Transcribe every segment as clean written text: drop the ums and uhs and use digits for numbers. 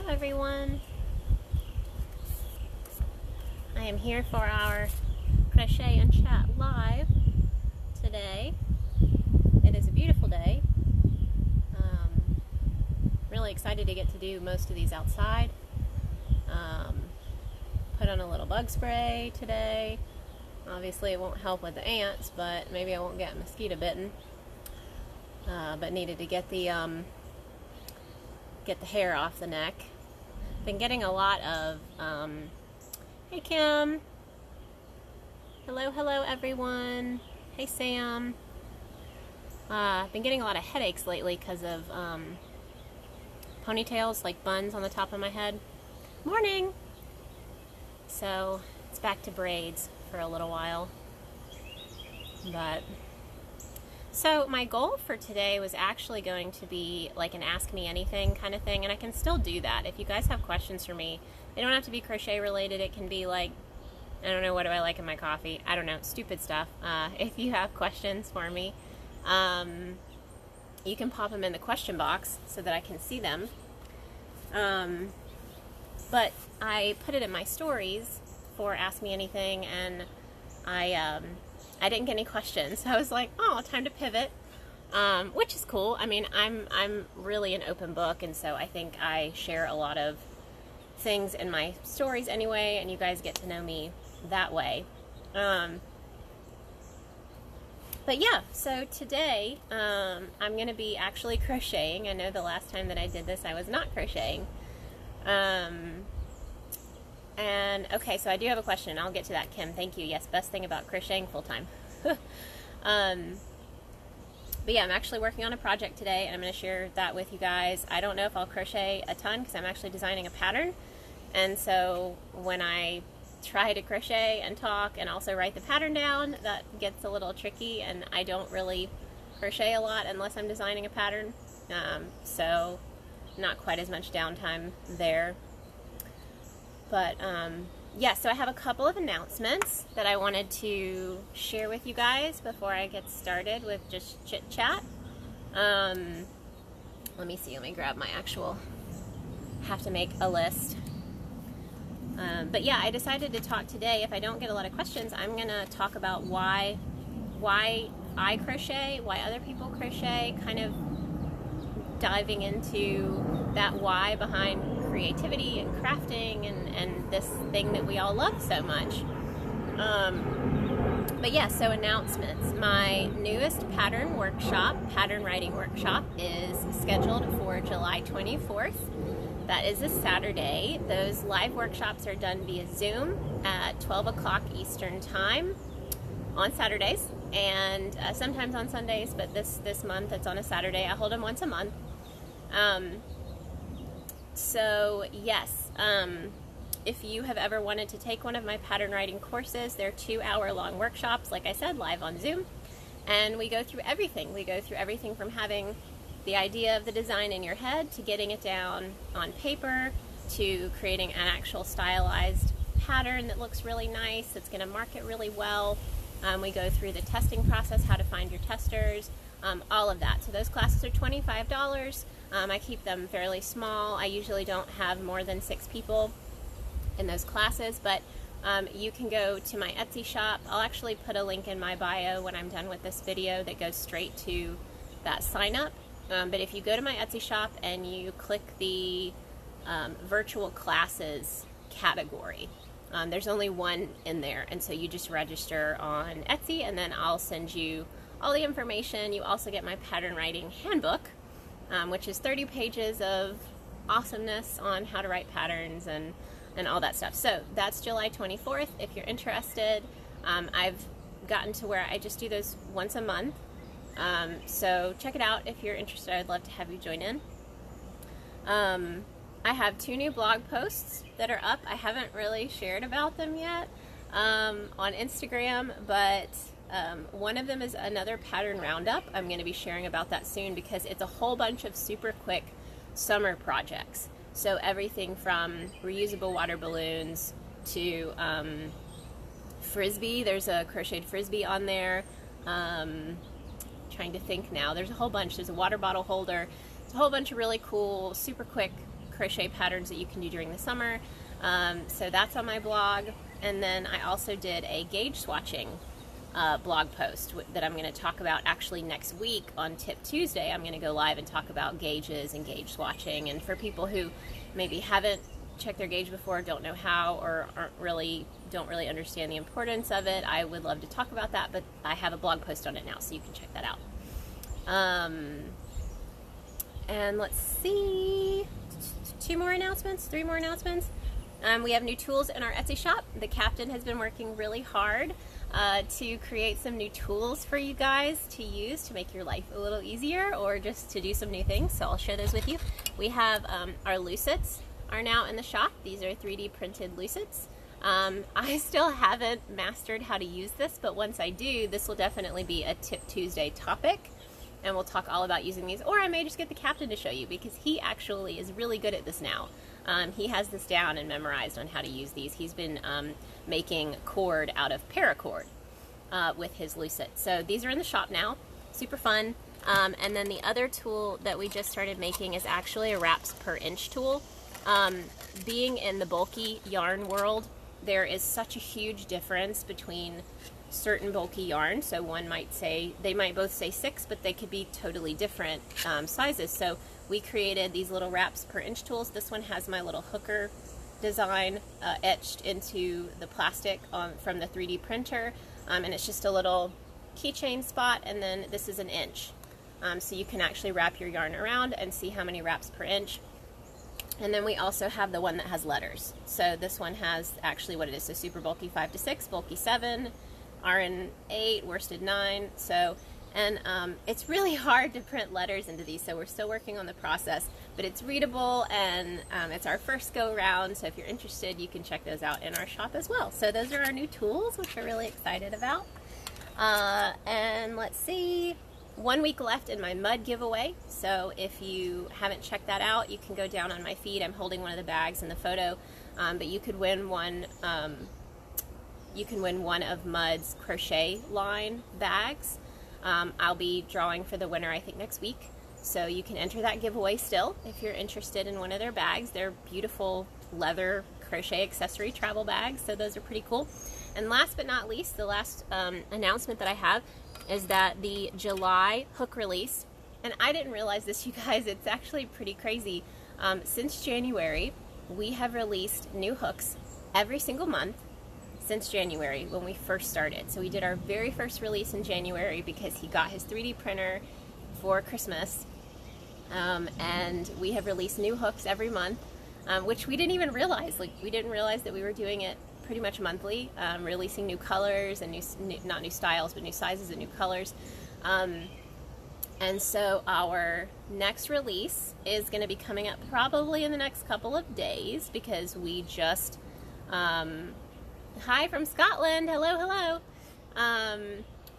everyone. I am here for our Crochet and Chat live today. It is a beautiful day. Really excited to get to do most of these outside. Put on a little bug spray today. Obviously it won't help with the ants, but maybe I won't get mosquito bitten. But needed to get the hair off the neck. Been getting a lot of hey Kim, hello everyone, hey Sam. Been getting a lot of headaches lately because of ponytails, like buns on the top of my head. Morning. So it's back to braids for a little while. But so my goal for today was actually going to be like an ask me anything kind of thing, and I can still do that. If you guys have questions for me, they don't have to be crochet related. It can be like, I don't know, what do I like in my coffee? I don't know, stupid stuff. If you have questions for me, you can pop them in the question box so that I can see them. But I put it in my stories for Ask Me Anything, and I didn't get any questions, so I was like, oh, time to pivot, which is cool. I mean, I'm really an open book, and so I think I share a lot of things in my stories anyway, and you guys get to know me that way. But yeah, so today I'm going to be actually crocheting. I know the last time that I did this I was not crocheting. And okay, so I do have a question. I'll get to that, Kim. Thank you. Yes, best thing about crocheting full-time. But yeah, I'm actually working on a project today, and I'm going to share that with you guys. I don't know if I'll crochet a ton because I'm actually designing a pattern. And so when I try to crochet and talk and also write the pattern down, that gets a little tricky, and I don't really crochet a lot unless I'm designing a pattern. So not quite as much downtime there. But yeah, so I have a couple of announcements that I wanted to share with you guys before I get started with just chit chat. Let me see, let me grab my actual, have to make a list. But yeah, I decided to talk today. If I don't get a lot of questions, I'm going to talk about why I crochet, why other people crochet, kind of diving into that why behind creativity and crafting and this thing that we all love so much. But yeah, so announcements. My newest pattern writing workshop, is scheduled for July 24th. That is a Saturday. Those live workshops are done via Zoom at 12 o'clock Eastern Time on Saturdays, and sometimes on Sundays, but this month it's on a Saturday. I hold them once a month. So yes, if you have ever wanted to take one of my pattern writing courses, they're 2-hour-long workshops, like I said, live on Zoom, and we go through everything. We go through everything from having the idea of the design in your head, to getting it down on paper, to creating an actual stylized pattern that looks really nice, that's going to market really well. We go through the testing process, how to find your testers, all of that. So those classes are $25. I keep them fairly small. I usually don't have more than 6 people in those classes, but you can go to my Etsy shop. I'll actually put a link in my bio when I'm done with this video that goes straight to that sign up. But if you go to my Etsy shop and you click the virtual classes category, there's only one in there, and so you just register on Etsy, and then I'll send you all the information. You also get my pattern writing handbook, which is 30 pages of awesomeness on how to write patterns and all that stuff. So that's July 24th if you're interested. I've gotten to where I just do those once a month. So check it out if you're interested. I'd love to have you join in. I have 2 new blog posts that are up. I haven't really shared about them yet on Instagram, but one of them is another pattern roundup. I'm going to be sharing about that soon because it's a whole bunch of super quick summer projects. So everything from reusable water balloons to frisbee. There's a crocheted frisbee on there. Trying to think now. There's a whole bunch. There's a water bottle holder. It's a whole bunch of really cool, super quick crochet patterns that you can do during the summer. So that's on my blog. And then I also did a gauge swatching blog post that I'm going to talk about actually next week on Tip Tuesday. I'm going to go live and talk about gauges and gauge swatching. And for people who maybe haven't checked their gauge before, don't know how, or don't really understand the importance of it, I would love to talk about that, but I have a blog post on it now, so you can check that out. And let's see, 3 more announcements. We have new tools in our Etsy shop. The captain has been working really hard to create some new tools for you guys to use to make your life a little easier, or just to do some new things, so I'll share those with you. We have our lucets are now in the shop. These are 3D printed lucets. I still haven't mastered how to use this, but once I do, this will definitely be a Tip Tuesday topic, and we'll talk all about using these, or I may just get the captain to show you, because he actually is really good at this now. He has this down and memorized on how to use these. He's been making cord out of paracord with his lucet. So these are in the shop now, super fun. And then the other tool that we just started making is actually a wraps per inch tool. Being in the bulky yarn world, there is such a huge difference between certain bulky yarn. So one might say, they might both say 6, but they could be totally different sizes. So we created these little wraps per inch tools. This one has my little hooker design etched into the plastic from the 3D printer, and it's just a little keychain spot, and then this is 1 inch. So you can actually wrap your yarn around and see how many wraps per inch. And then we also have the one that has letters. So this one has actually what it is. So super bulky 5 to 6, bulky 7, RN 8, worsted 9. So, and it's really hard to print letters into these, so we're still working on the process, but it's readable, and it's our first go round. So if you're interested, you can check those out in our shop as well. So those are our new tools, which we're really excited about. And let's see, 1 week left in my mud giveaway. So if you haven't checked that out, you can go down on my feed. I'm holding one of the bags in the photo, but you could win one. You can win one of Mud's crochet line bags. I'll be drawing for the winner, I think, next week. So you can enter that giveaway still if you're interested in one of their bags. They're beautiful leather crochet accessory travel bags, so those are pretty cool. And last but not least, the last announcement that I have is that the July hook release, and I didn't realize this, you guys, it's actually pretty crazy. Since January, we have released new hooks every single month since January when we first started. So we did our very first release in January because he got his 3D printer for Christmas, and we have released new hooks every month, which we didn't even realize. Like, we didn't realize that we were doing it pretty much monthly, releasing new colors and not new styles, but new sizes and new colors. And so our next release is going to be coming up probably in the next couple of days, because we just hi from Scotland, hello.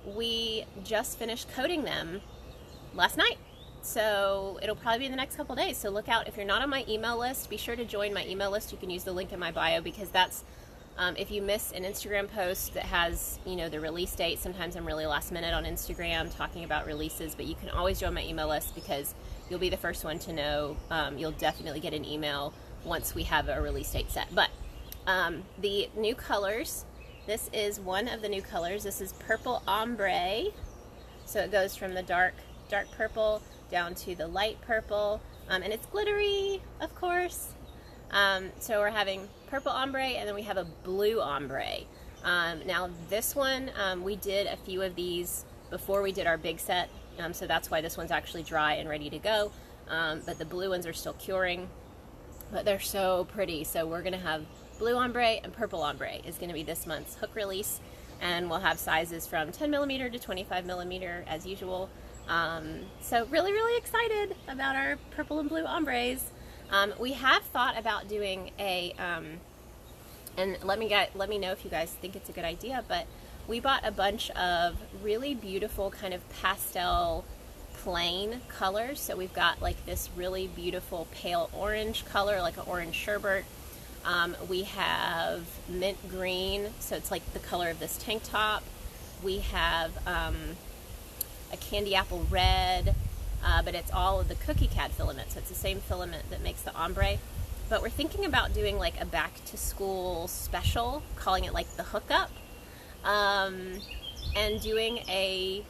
We just finished coding them last night, so it'll probably be in the next couple days. So look out. If you're not on my email list, be sure to join my email list. You can use the link in my bio, because that's if you miss an Instagram post that has, you know, the release date. Sometimes I'm really last minute on Instagram talking about releases, but you can always join my email list, because you'll be the first one to know. You'll definitely get an email once we have a release date set. But the new colors, this is one of the new colors. This is purple ombre. So it goes from the dark purple down to the light purple, and it's glittery, of course. So we're having purple ombre, and then we have a blue ombre. Now this one, we did a few of these before we did our big set, so that's why this one's actually dry and ready to go. But the blue ones are still curing, but they're so pretty. So we're gonna have blue ombre and purple ombre is gonna be this month's hook release, and we'll have sizes from 10mm to 25mm as usual. So really excited about our purple and blue ombres. We have thought about doing a, and let me know if you guys think it's a good idea, but we bought a bunch of really beautiful kind of pastel plain colors. So we've got like this really beautiful pale orange color, like an orange sherbet. We have mint green, so it's like the color of this tank top. We have a candy apple red. but it's all of the cookie CAD filament, so it's the same filament that makes the ombre. But we're thinking about doing like a back to school special, calling it like the hookup, and doing a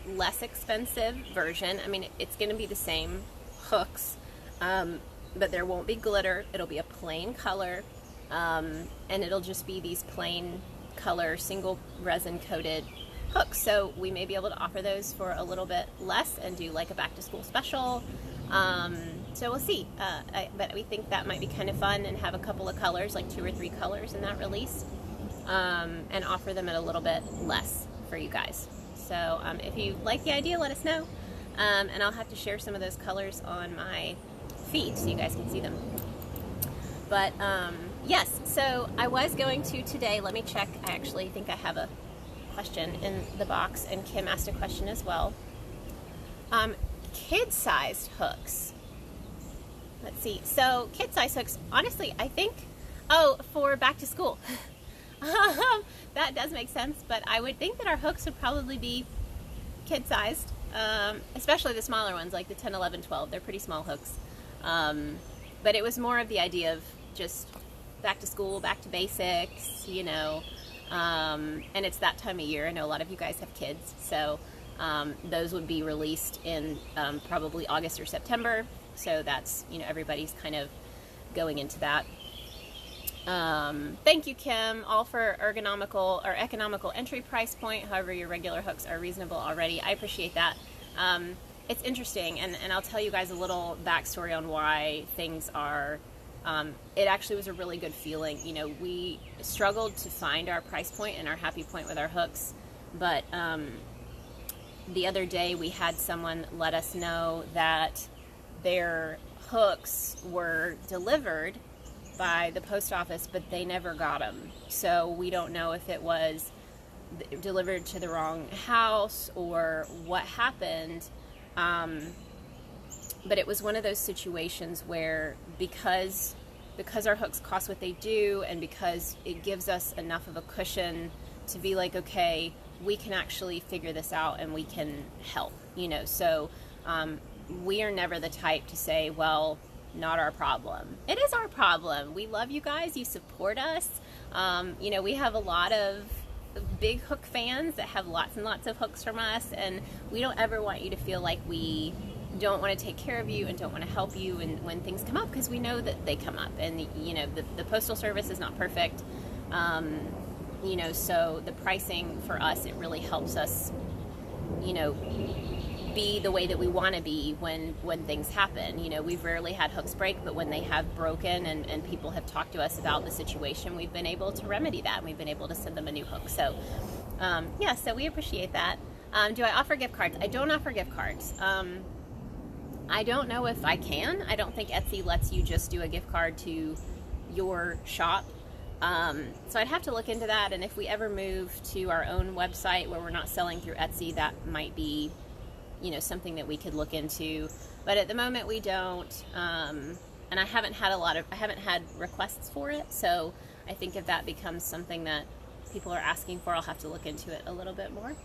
less expensive version. I mean, it's going to be the same hooks, but there won't be glitter. It'll be a plain color, and it'll just be these plain color single resin coated hooks. So we may be able to offer those for a little bit less and do like a back to school special. So we'll see, but we think that might be kind of fun, and have a couple of colors, like 2 or 3 colors in that release, and offer them at a little bit less for you guys. So if you like the idea, let us know, and I'll have to share some of those colors on my feed so you guys can see them. But yes, so I was going to today, let me check, I actually think I have a question in the box, and Kim asked a question as well. Kid-sized hooks. Let's see. So kid-sized hooks, honestly, I think, for back to school. That does make sense, but I would think that our hooks would probably be kid-sized, especially the smaller ones, like the 10, 11, 12. They're pretty small hooks. But it was more of the idea of just back to school, back to basics, you know, and it's that time of year. I know a lot of you guys have kids, so those would be released in probably August or September. So that's, you know, everybody's kind of going into that. Thank you, Kim, all for ergonomical or economical entry price point. However, your regular hooks are reasonable already. I appreciate that. It's interesting, and I'll tell you guys a little backstory on why things are, it actually was a really good feeling. You know, we struggled to find our price point and our happy point with our hooks, but the other day we had someone let us know that their hooks were delivered by the post office, but they never got them. So we don't know if it was delivered to the wrong house or what happened. But it was one of those situations where because our hooks cost what they do, and because it gives us enough of a cushion to be like, okay, we can actually figure this out and we can help, you know. So we are never the type to say, well, not our problem. It is our problem. We love you guys. You support us. You know, we have a lot of big hook fans that have lots and lots of hooks from us, and we don't ever want you to feel like we don't want to take care of you and don't want to help you and when things come up, because we know that they come up, and you know, the postal service is not perfect. You know, so the pricing for us, it really helps us, you know, be the way that we want to be when things happen. You know, we've rarely had hooks break, but when they have broken and people have talked to us about the situation, we've been able to remedy that, and we've been able to send them a new hook. So yeah, so we appreciate that. Do I offer gift cards? I don't offer gift cards. I don't know if I can. I don't think Etsy lets you just do a gift card to your shop. So I'd have to look into that, and if we ever move to our own website where we're not selling through Etsy, that might be, you know, something that we could look into. But at the moment we don't, and I haven't had requests for it, so I think if that becomes something that people are asking for, I'll have to look into it a little bit more.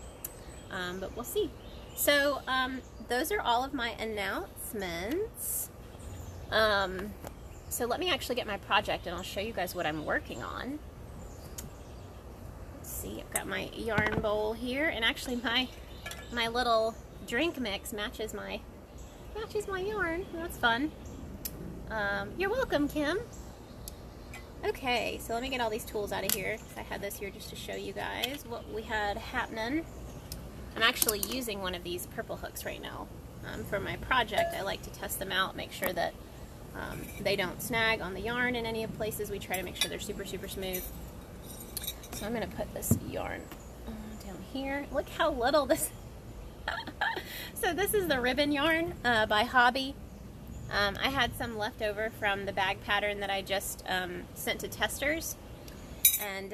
But we'll see. So those are all of my announcements. So let me actually get my project, and I'll show you guys what I'm working on. Let's see, I've got my yarn bowl here, and actually my little drink mix matches my yarn. That's fun. You're welcome, Kim. Okay, so let me get all these tools out of here, because I had this here just to show you guys what we had happening. I'm actually using one of these purple hooks right now for my project. I like to test them out, make sure that they don't snag on the yarn in any of places. We try to make sure they're super, super smooth. So I'm going to put this yarn down here. Look how little this... So this is the ribbon yarn by Hobby. I had some left over from the bag pattern that I just sent to testers. And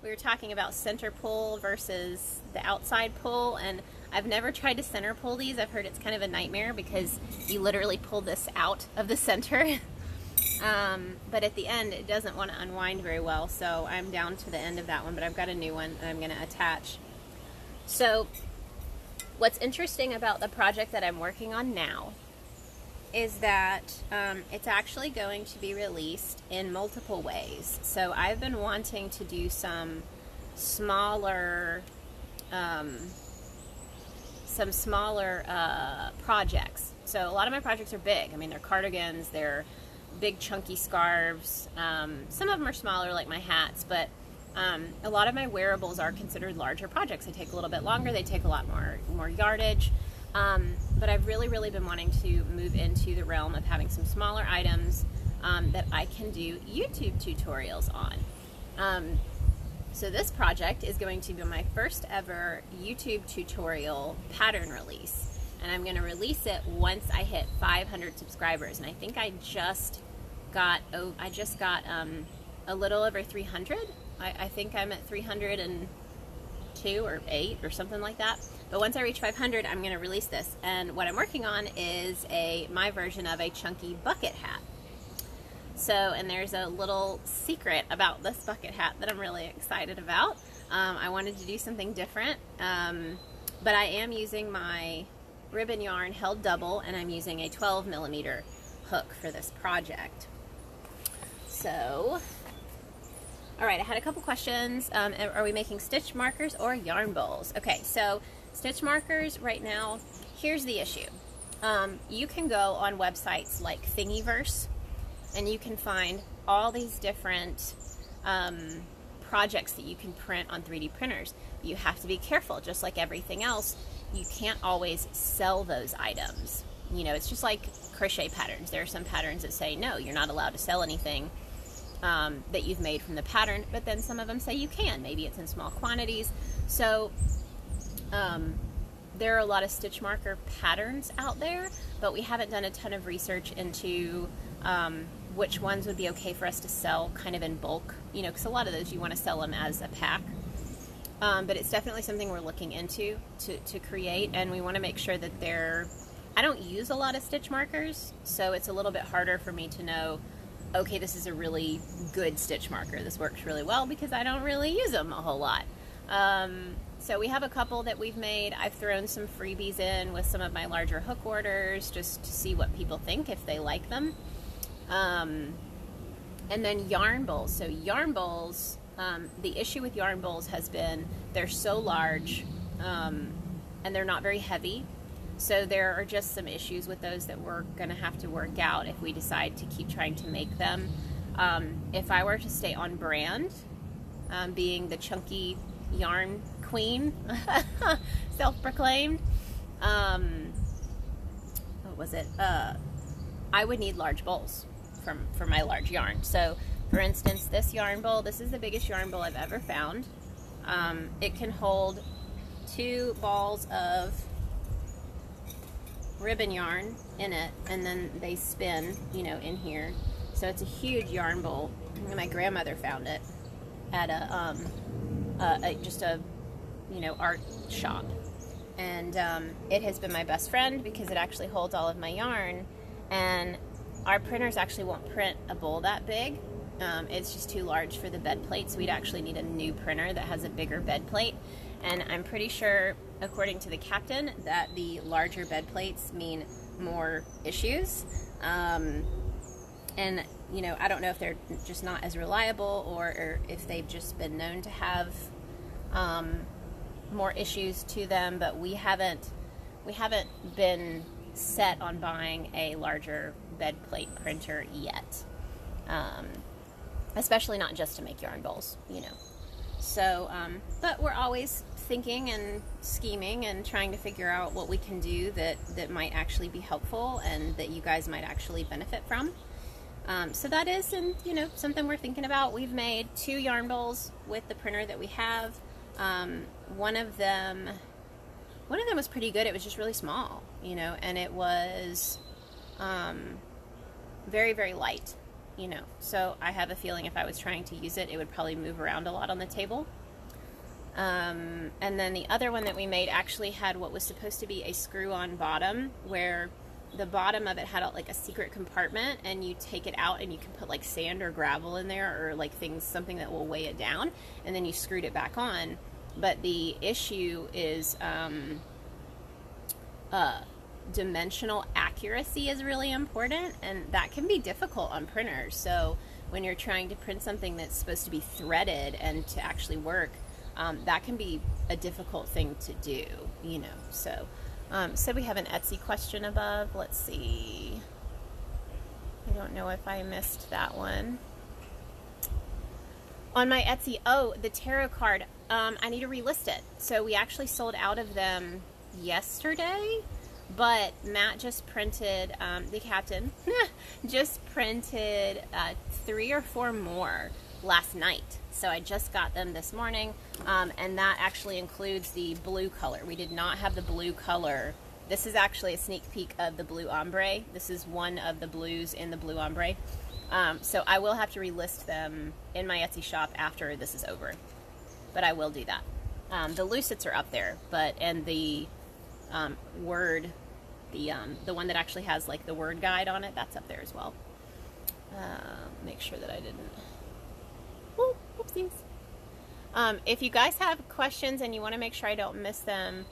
we were talking about center pull versus the outside pull, and I've never tried to center pull these. I've heard it's kind of a nightmare because you literally pull this out of the center. But at the end, it doesn't want to unwind very well, so I'm down to the end of that one, but I've got a new one that I'm going to attach. So What's interesting about the project that I'm working on now is that it's actually going to be released in multiple ways. So I've been wanting to do some smaller projects. So a lot of my projects are big. I mean, they're cardigans, they're big chunky scarves. Some of them are smaller, like my hats, but a lot of my wearables are considered larger projects. They take a little bit longer, they take a lot more yardage. But I've really been wanting to move into the realm of having some smaller items that I can do YouTube tutorials on. So this project is going to be my first ever YouTube tutorial pattern release, and I'm going to release it once I hit 500 subscribers. And I think I just got a little over 300. I think I'm at 302 or 8 or something like that. But once I reach 500, I'm going to release this. And what I'm working on is my version of a chunky bucket hat. So, and there's a little secret about this bucket hat that I'm really excited about. I wanted to do something different, but I am using my ribbon yarn held double, and I'm using a 12mm hook for this project. So, all right, I had a couple questions. Are we making stitch markers or yarn bowls? Okay, so stitch markers right now, here's the issue. You can go on websites like Thingiverse, and you can find all these different projects that you can print on 3D printers. You have to be careful, just like everything else. You can't always sell those items. You know, it's just like crochet patterns. There are some patterns that say, no, you're not allowed to sell anything that you've made from the pattern, but then some of them say you can. Maybe it's in small quantities. So there are a lot of stitch marker patterns out there, but we haven't done a ton of research into which ones would be okay for us to sell kind of in bulk, you know, because a lot of those you want to sell them as a pack. But it's definitely something we're looking into to create, and we want to make sure that I don't use a lot of stitch markers, so it's a little bit harder for me to know, okay, this is a really good stitch marker. This works really well because I don't really use them a whole lot. So we have a couple that we've made. I've thrown some freebies in with some of my larger hook orders just to see what people think, if they like them. And then yarn bowls. So yarn bowls, the issue with yarn bowls has been they're so large and they're not very heavy. So there are just some issues with those that we're going to have to work out if we decide to keep trying to make them. If I were to stay on brand, being the chunky yarn queen, self-proclaimed, what was it? I would need large bowls for my large yarn. So for instance, this yarn bowl, this is the biggest yarn bowl I've ever found. It can hold 2 balls of ribbon yarn in it, and then they spin, you know, in here. So it's a huge yarn bowl. My grandmother found it at just a you know, art shop, and it has been my best friend because it actually holds all of my yarn, and our printers actually won't print a bowl that big. It's just too large for the bed plate, so we'd actually need a new printer that has a bigger bed plate. And I'm pretty sure, according to the captain, that the larger bed plates mean more issues. And, you know, I don't know if they're just not as reliable or if they've just been known to have more issues to them, but we haven't been set on buying a larger bed plate printer yet. Especially not just to make yarn bowls, you know. So, but we're always thinking and scheming and trying to figure out what we can do that might actually be helpful and that you guys might actually benefit from. So that is, you know, something we're thinking about. We've made 2 yarn bowls with the printer that we have. One of them was pretty good. It was just really small, you know, and it was very, very light. You know, so I have a feeling if I was trying to use it, it would probably move around a lot on the table. And then the other one that we made actually had what was supposed to be a screw-on bottom, where the bottom of it had like a secret compartment, and you take it out and you can put like sand or gravel in there, or like something that will weigh it down, and then you screwed it back on. But the issue is dimensional accuracy is really important, and that can be difficult on printers. So when you're trying to print something that's supposed to be threaded and to actually work, that can be a difficult thing to do, you know. So so we have an Etsy question above. Let's see. I don't know if I missed that one. On my Etsy, oh, the tarot card, I need to relist it. So we actually sold out of them yesterday, but Matt just printed, the captain, just printed 3 or 4 more last night. So I just got them this morning, and that actually includes the blue color. We did not have the blue color. This is actually a sneak peek of the blue ombre. This is one of the blues in the blue ombre. So I will have to relist them in my Etsy shop after this is over, but I will do that. The lucets are up there, and the word, the one that actually has like the word guide on it, that's up there as well. Make sure that I didn't. Oh, oopsies. If you guys have questions and you want to make sure I don't miss them,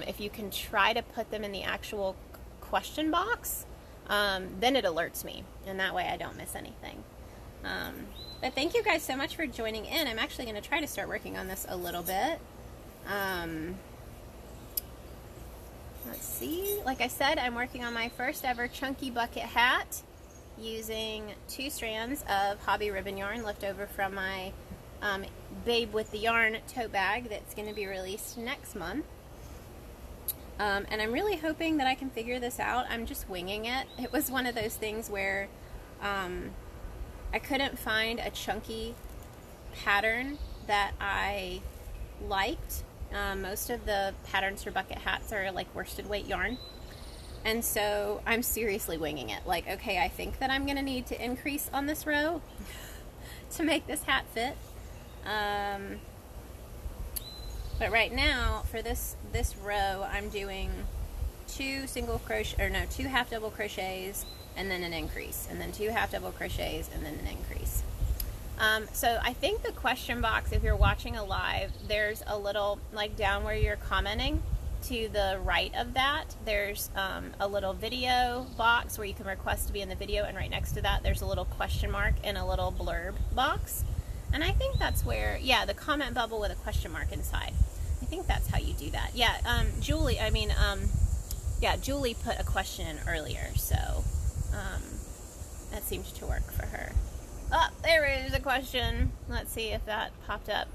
if you can try to put them in the actual question box, then it alerts me, and that way I don't miss anything. But thank you guys so much for joining in. I'm actually going to try to start working on this a little bit. Let's see. Like I said, I'm working on my first ever chunky bucket hat using 2 strands of hobby ribbon yarn left over from my Babe with the Yarn tote bag that's going to be released next month. And I'm really hoping that I can figure this out. I'm just winging it. It was one of those things where I couldn't find a chunky pattern that I liked. Most of the patterns for bucket hats are like worsted weight yarn. And so I'm seriously winging it. Like, okay, I think that I'm going to need to increase on this row to make this hat fit. But right now, for this row, I'm doing 2 half double crochets and then an increase, and then 2 half double crochets and then an increase. So I think the question box, if you're watching a live, there's a little, like down where you're commenting, to the right of that, there's a little video box where you can request to be in the video, and right next to that, there's a little question mark and a little blurb box. And I think that's where, yeah, the comment bubble with a question mark inside. I think that's how you do that. Yeah, Julie put a question in earlier, so that seemed to work for her. Oh, there is a question. Let's see if that popped up.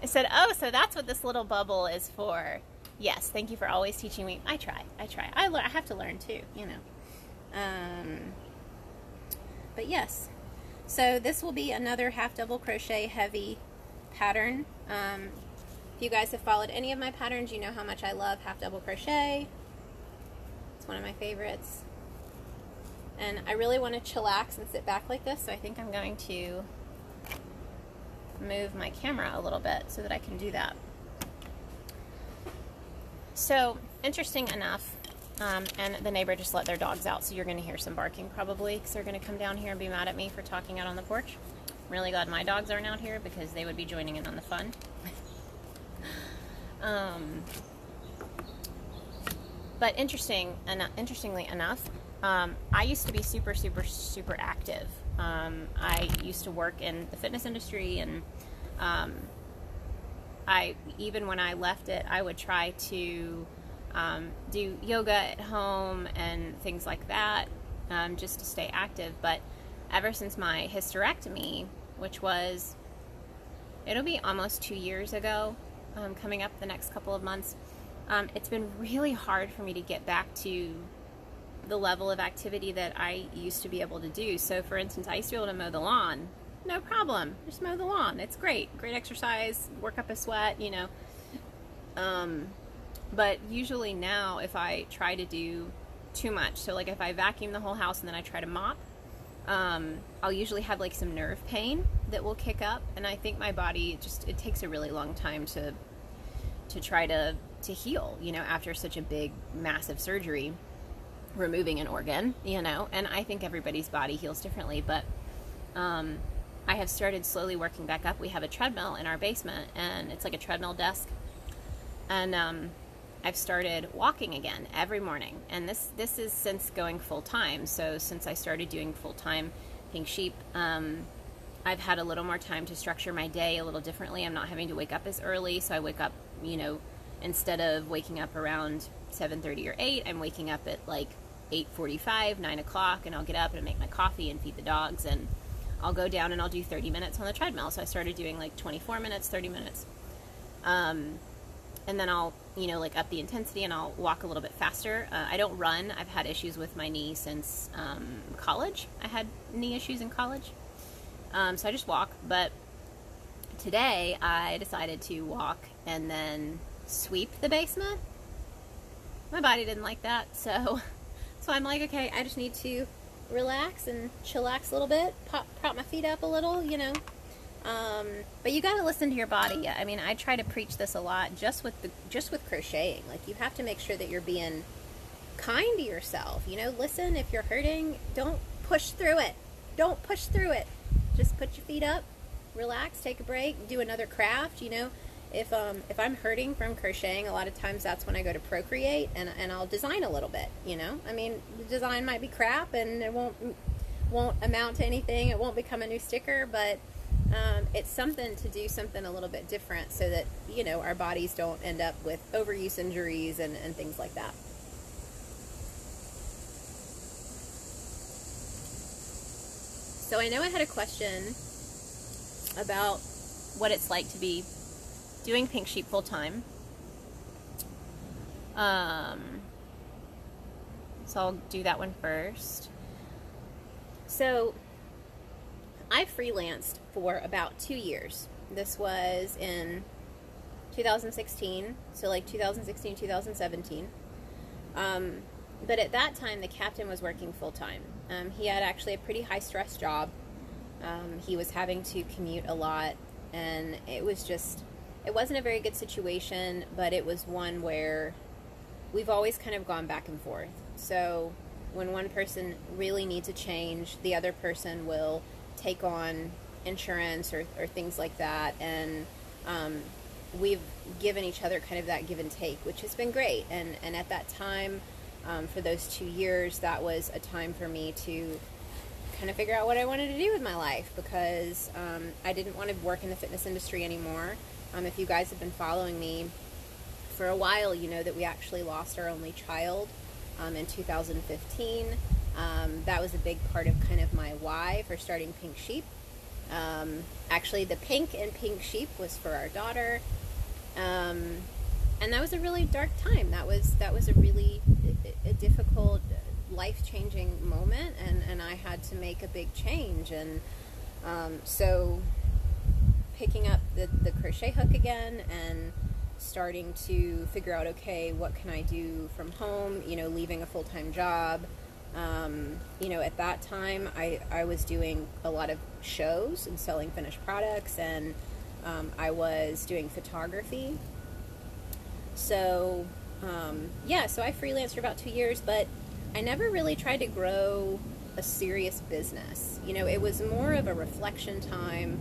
I said, oh, so that's what this little bubble is for. Yes, thank you for always teaching me. I try. I have to learn too, you know. But yes. So this will be another half double crochet heavy pattern. If you guys have followed any of my patterns, you know how much I love half double crochet. It's one of my favorites. And I really want to chillax and sit back like this, so I think I'm going to move my camera a little bit so that I can do that. So, interesting enough, and the neighbor just let their dogs out, so you're going to hear some barking probably, because they're going to come down here and be mad at me for talking out on the porch. I'm really glad my dogs aren't out here, because they would be joining in on the fun. But interestingly enough, I used to be super active. I used to work in the fitness industry, and even when I left it, I would try to do yoga at home and things like that, just to stay active. But ever since my hysterectomy, which was, it'll be almost 2 years ago, coming up the next couple of months, it's been really hard for me to get back to the level of activity that I used to be able to do. So for instance, I used to be able to mow the lawn, no problem, just mow the lawn, it's great exercise, work up a sweat, you know. But usually now, if I try to do too much, so like if I vacuum the whole house and then I try to mop, I'll usually have like some nerve pain that will kick up, and I think my body it takes a really long time to try to heal, you know, after such a big massive surgery, removing an organ, you know. And I think everybody's body heals differently, but I have started slowly working back up. We have a treadmill in our basement, and it's like a treadmill desk, and I've started walking again every morning, and this is since going full time. So since I started doing full time Pink Sheep, I've had a little more time to structure my day a little differently. I'm not having to wake up as early, so I wake up, instead of waking up around 7:30 or 8, I'm waking up at like 8:45, 9 o'clock, and I'll get up and make my coffee and feed the dogs, and I'll go down and I'll do 30 minutes on the treadmill. So I started doing like 24 minutes, 30 minutes. And then I'll, up the intensity, and I'll walk a little bit faster. I don't run. I've had issues with my knee since college. I had knee issues in college. So I just walk. But today I decided to walk and then sweep the basement. My body didn't like that. So I'm like, okay, I just need to relax and chillax a little bit, prop my feet up a little, but you got to listen to your body. I mean, I try to preach this a lot just with crocheting. Like, you have to make sure that you're being kind to yourself. Listen, if you're hurting, don't push through it. Don't push through it. Just put your feet up, relax, take a break, do another craft. If I'm hurting from crocheting, a lot of times that's when I go to Procreate and I'll design a little bit. I mean, the design might be crap and it won't amount to anything. It won't become a new sticker, but it's something to do something a little bit different so that, our bodies don't end up with overuse injuries and things like that. So I know I had a question about what it's like to be doing Pink Sheep full time. So I'll do that one first. So I freelanced for about 2 years. This was in 2016, so like 2016, 2017. But at that time, the captain was working full time. He had actually a pretty high stress job. He was having to commute a lot, and it wasn't a very good situation, but it was one where we've always kind of gone back and forth. So when one person really needs a change, the other person will take on insurance or things like that, and we've given each other kind of that give and take, which has been great. And at that time, for those 2 years, that was a time for me to kind of figure out what I wanted to do with my life, because I didn't want to work in the fitness industry anymore. If you guys have been following me for a while, you know that we actually lost our only child in 2015. That was a big part of kind of my why for starting Pink Sheep. Actually, the pink in Pink Sheep was for our daughter, and that was a really dark time. That was a really a difficult, life-changing moment, and I had to make a big change. And so picking up the crochet hook again and starting to figure out, okay, what can I do from home, leaving a full-time job. At that time, I was doing a lot of shows and selling finished products, and I was doing photography. So, so I freelanced for about 2 years, but I never really tried to grow a serious business. It was more of a reflection time.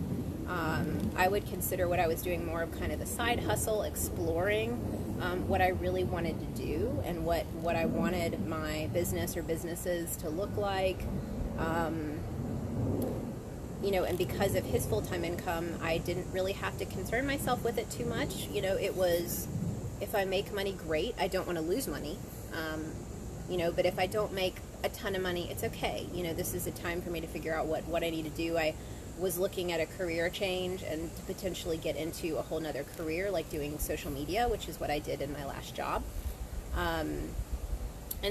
I would consider what I was doing more of kind of a side hustle, exploring what I really wanted to do and what I wanted my business or businesses to look like. And because of his full-time income, I didn't really have to concern myself with it too much. It was, if I make money, great. I don't want to lose money. But if I don't make a ton of money, it's okay. This is a time for me to figure out what I need to do. I was looking at a career change and to potentially get into a whole nother career, like doing social media, which is what I did in my last job. And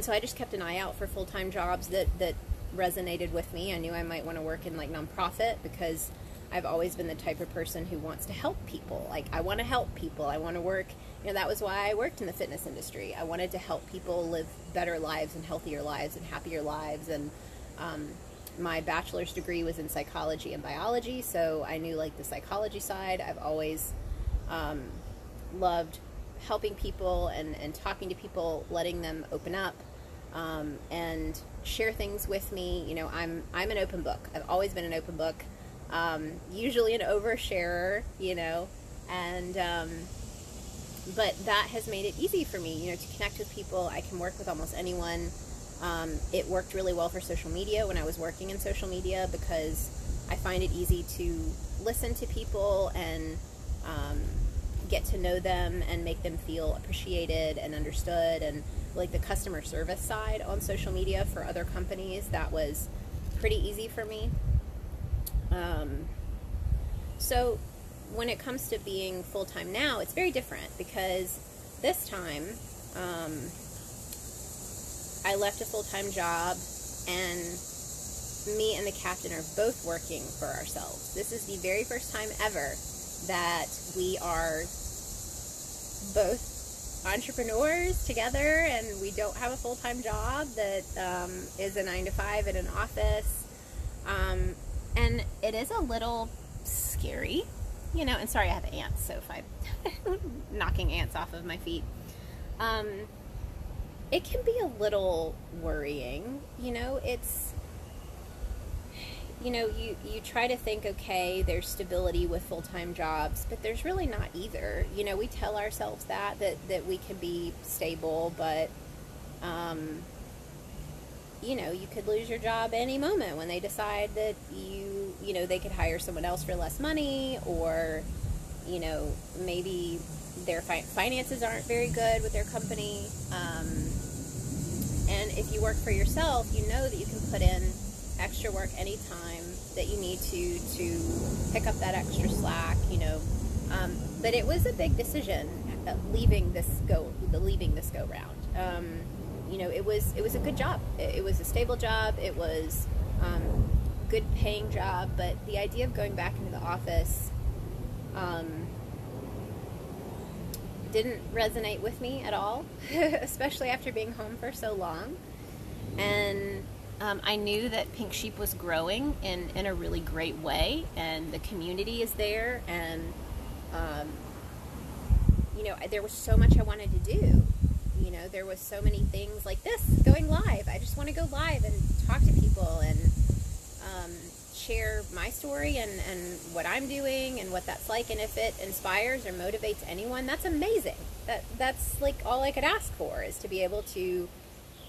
so I just kept an eye out for full-time jobs that resonated with me. I knew I might want to work in like nonprofit, because I've always been the type of person who wants to help people. Like, I want to help people. I want to work, that was why I worked in the fitness industry. I wanted to help people live better lives and healthier lives and happier lives. And my bachelor's degree was in psychology and biology, so I knew like the psychology side. I've always loved helping people and talking to people, letting them open up and share things with me. I'm an open book. I've always been an open book, usually an oversharer, and But that has made it easy for me, you know, to connect with people. I can work with almost anyone. It worked really well for social media when I was working in social media, because I find it easy to listen to people and get to know them and make them feel appreciated and understood. And like the customer service side on social media for other companies, that was pretty easy for me. So when it comes to being full-time now, it's very different, because this time I left a full-time job, and me and the captain are both working for ourselves. This is the very first time ever that we are both entrepreneurs together, and we don't have a full-time job that is a 9-to-5 in an office. And it is a little scary, you know, and sorry, I have ants, so if I'm knocking ants off of my feet. It can be a little worrying, you know. It's, you know, you try to think, okay, there's stability with full-time jobs, but there's really not either. You know, we tell ourselves that we can be stable, but, you know, you could lose your job any moment when they decide that you know, they could hire someone else for less money, or, you know, maybe their finances aren't very good with their company. And if you work for yourself, you know that you can put in extra work anytime that you need to pick up that extra slack, you know. But it was a big decision leaving this go round. You know, it was a good job. It was a stable job. It was good paying job. But the idea of going back into the office didn't resonate with me at all, especially after being home for so long. And I knew that Pink Sheep was growing in a really great way, and the community is there, and you know, there was so much I wanted to do. You know, there was so many things like this, going live. I just want to go live and talk to people and share my story and what I'm doing and what that's like. And if it inspires or motivates anyone, that's amazing. That's like all I could ask for, is to be able to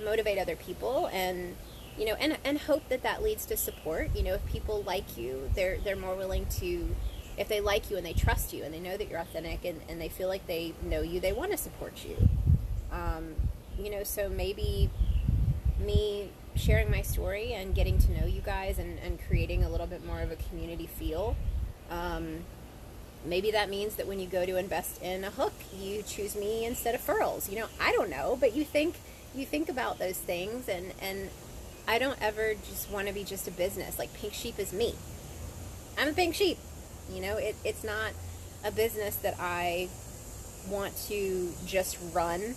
motivate other people, and, you know, and hope that leads to support. You know, if people like you, they're more willing to, if they like you and they trust you and they know that you're authentic and they feel like they know you, they want to support you. You know, so maybe me sharing my story and getting to know you guys and creating a little bit more of a community feel, maybe that means that when you go to invest in a hook, you choose me instead of furls. You know, I don't know, but you think about those things, and I don't ever just want to be just a business. Like, Pink Sheep is me. I'm a Pink Sheep. You know, it's not a business that I want to just run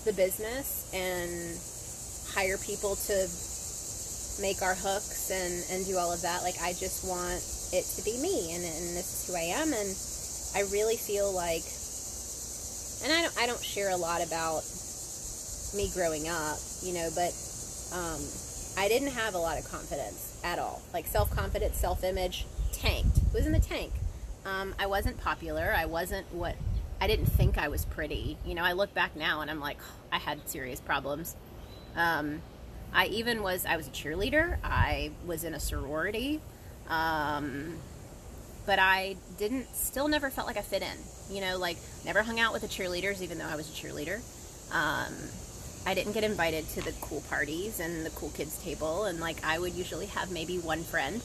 the business and hire people to make our hooks and do all of that. Like, I just want it to be me, and this is who I am. And I really feel like, and I don't share a lot about me growing up, you know, but I didn't have a lot of confidence at all. Like, self-confidence, self-image tanked. It was in the tank. I wasn't popular. I didn't think I was pretty. You know, I look back now and I'm like, I had serious problems. I was a cheerleader. I was in a sorority. But I still never felt like I fit in. You know, like, never hung out with the cheerleaders, even though I was a cheerleader. I didn't get invited to the cool parties and the cool kids table, and like, I would usually have maybe one friend.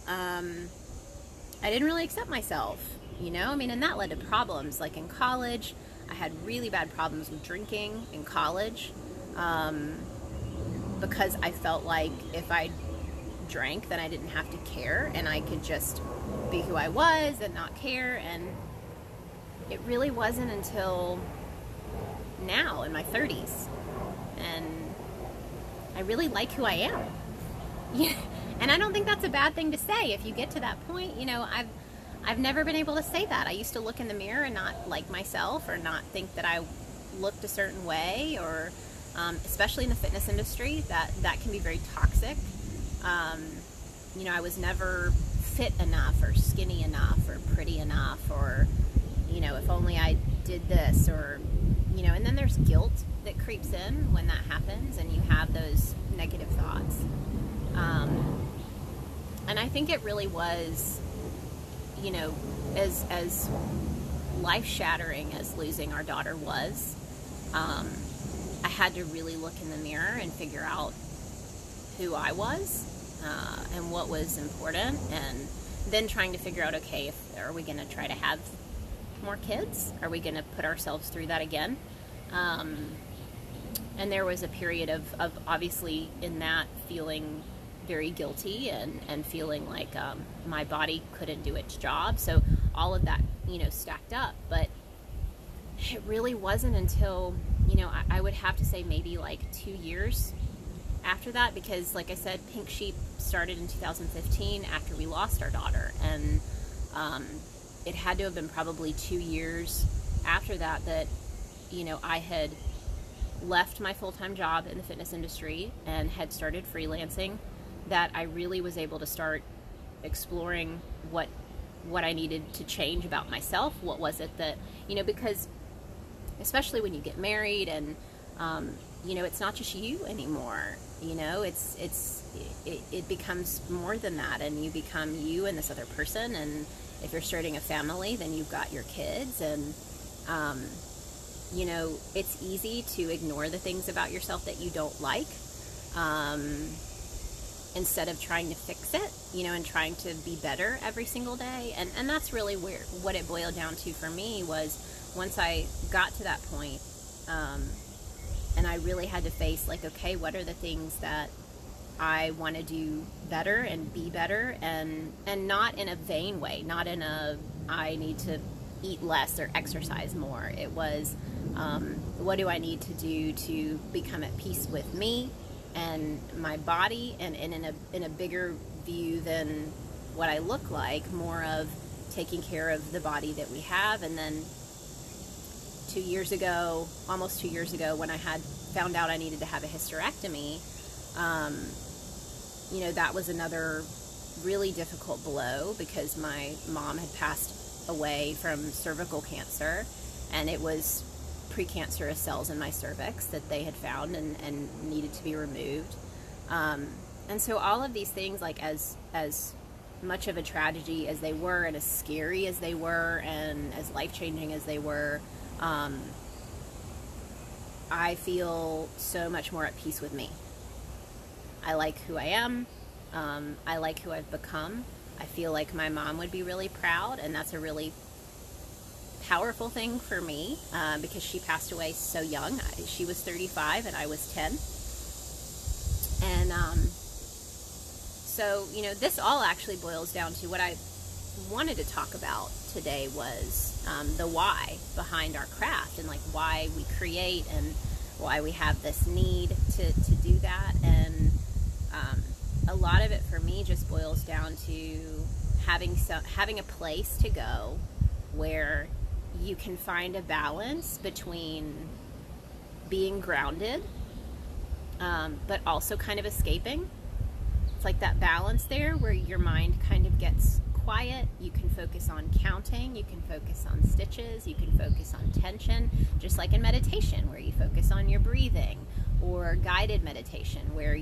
I didn't really accept myself, you know? I mean, and that led to problems. Like, in college, I had really bad problems with drinking in college, because I felt like if I drank, then I didn't have to care, and I could just be who I was and not care. And it really wasn't until now, in my 30s, and I really like who I am. Yeah. And I don't think that's a bad thing to say if you get to that point. You know, I've never been able to say that. I used to look in the mirror and not like myself, or not think that I looked a certain way, or especially in the fitness industry, that can be very toxic. You know, I was never fit enough or skinny enough or pretty enough, or, you know, if only I did this, or, you know, and then there's guilt that creeps in when that happens and you have those negative thoughts. And I think it really was, you know, as life-shattering as losing our daughter was, I had to really look in the mirror and figure out who I was and what was important, and then trying to figure out, okay, are we going to try to have more kids? Are we going to put ourselves through that again? And there was a period of obviously in that feeling very guilty and feeling like my body couldn't do its job. So all of that, you know, stacked up. But it really wasn't until, you know, I would have to say maybe like 2 years after that, because like I said, Pink Sheep started in 2015 after we lost our daughter. And it had to have been probably 2 years after that that, you know, I had left my full-time job in the fitness industry and had started freelancing, that I really was able to start exploring what I needed to change about myself. What was it that, you know, because especially when you get married and, you know, it's not just you anymore, you know, it becomes more than that, and you become you and this other person. And if you're starting a family, then you've got your kids, and, you know, it's easy to ignore the things about yourself that you don't like, instead of trying to fix it, you know, and trying to be better every single day. And that's really what it boiled down to for me, was once I got to that point, and I really had to face, like, okay, what are the things that I want to do better and be better, and not in a vain way, not in a I need to eat less or exercise more. It was, what do I need to do to become at peace with me and my body, and in a bigger view than what I look like, more of taking care of the body that we have. And then 2 years ago, almost 2 years ago, when I had found out I needed to have a hysterectomy, you know, that was another really difficult blow, because my mom had passed away from cervical cancer, and it was precancerous cells in my cervix that they had found and needed to be removed. And so all of these things, like as much of a tragedy as they were, and as scary as they were, and as life-changing as they were, I feel so much more at peace with me. I like who I am. I like who I've become. I feel like my mom would be really proud, and that's a really powerful thing for me, because she passed away so young. She was 35 and I was 10. And so, you know, this all actually boils down to what I wanted to talk about today, was the why behind our craft, and like why we create, and why we have this need to do that. And a lot of it for me just boils down to having a place to go where you can find a balance between being grounded, but also kind of escaping. It's like that balance there where your mind kind of gets quiet. You can focus on counting, you can focus on stitches, you can focus on tension, just like in meditation where you focus on your breathing, or guided meditation where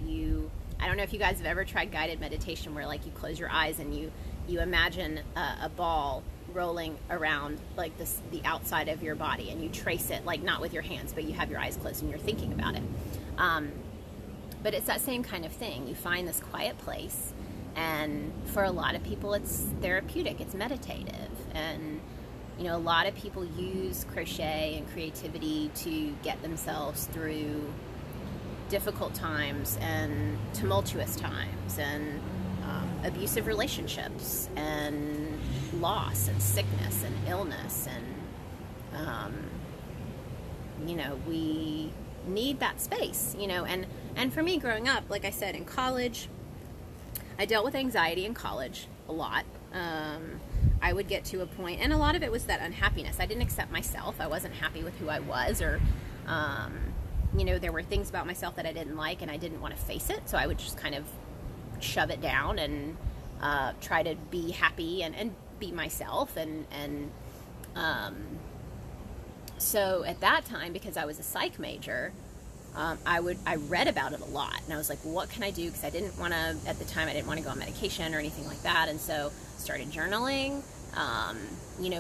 I don't know if you guys have ever tried guided meditation, where like you close your eyes and you imagine a ball rolling around like the outside of your body, and you trace it, like not with your hands, but you have your eyes closed and you're thinking about it. But it's that same kind of thing. You find this quiet place, and for a lot of people it's therapeutic, it's meditative. And you know, a lot of people use crochet and creativity to get themselves through difficult times and tumultuous times, and abusive relationships, and loss, and sickness, and illness. And you know, we need that space, you know. And for me, growing up, like I said, in college, I dealt with anxiety in college a lot. I would get to a point, and a lot of it was that unhappiness. I didn't accept myself. I wasn't happy with who I was, or you know, there were things about myself that I didn't like, and I didn't want to face it, so I would just kind of shove it down and try to be happy and be myself. And So at that time, because I was a psych major, I read about it a lot, and I was like, well, what can I do? Because I didn't want to, at the time, I didn't want to go on medication or anything like that, and so started journaling,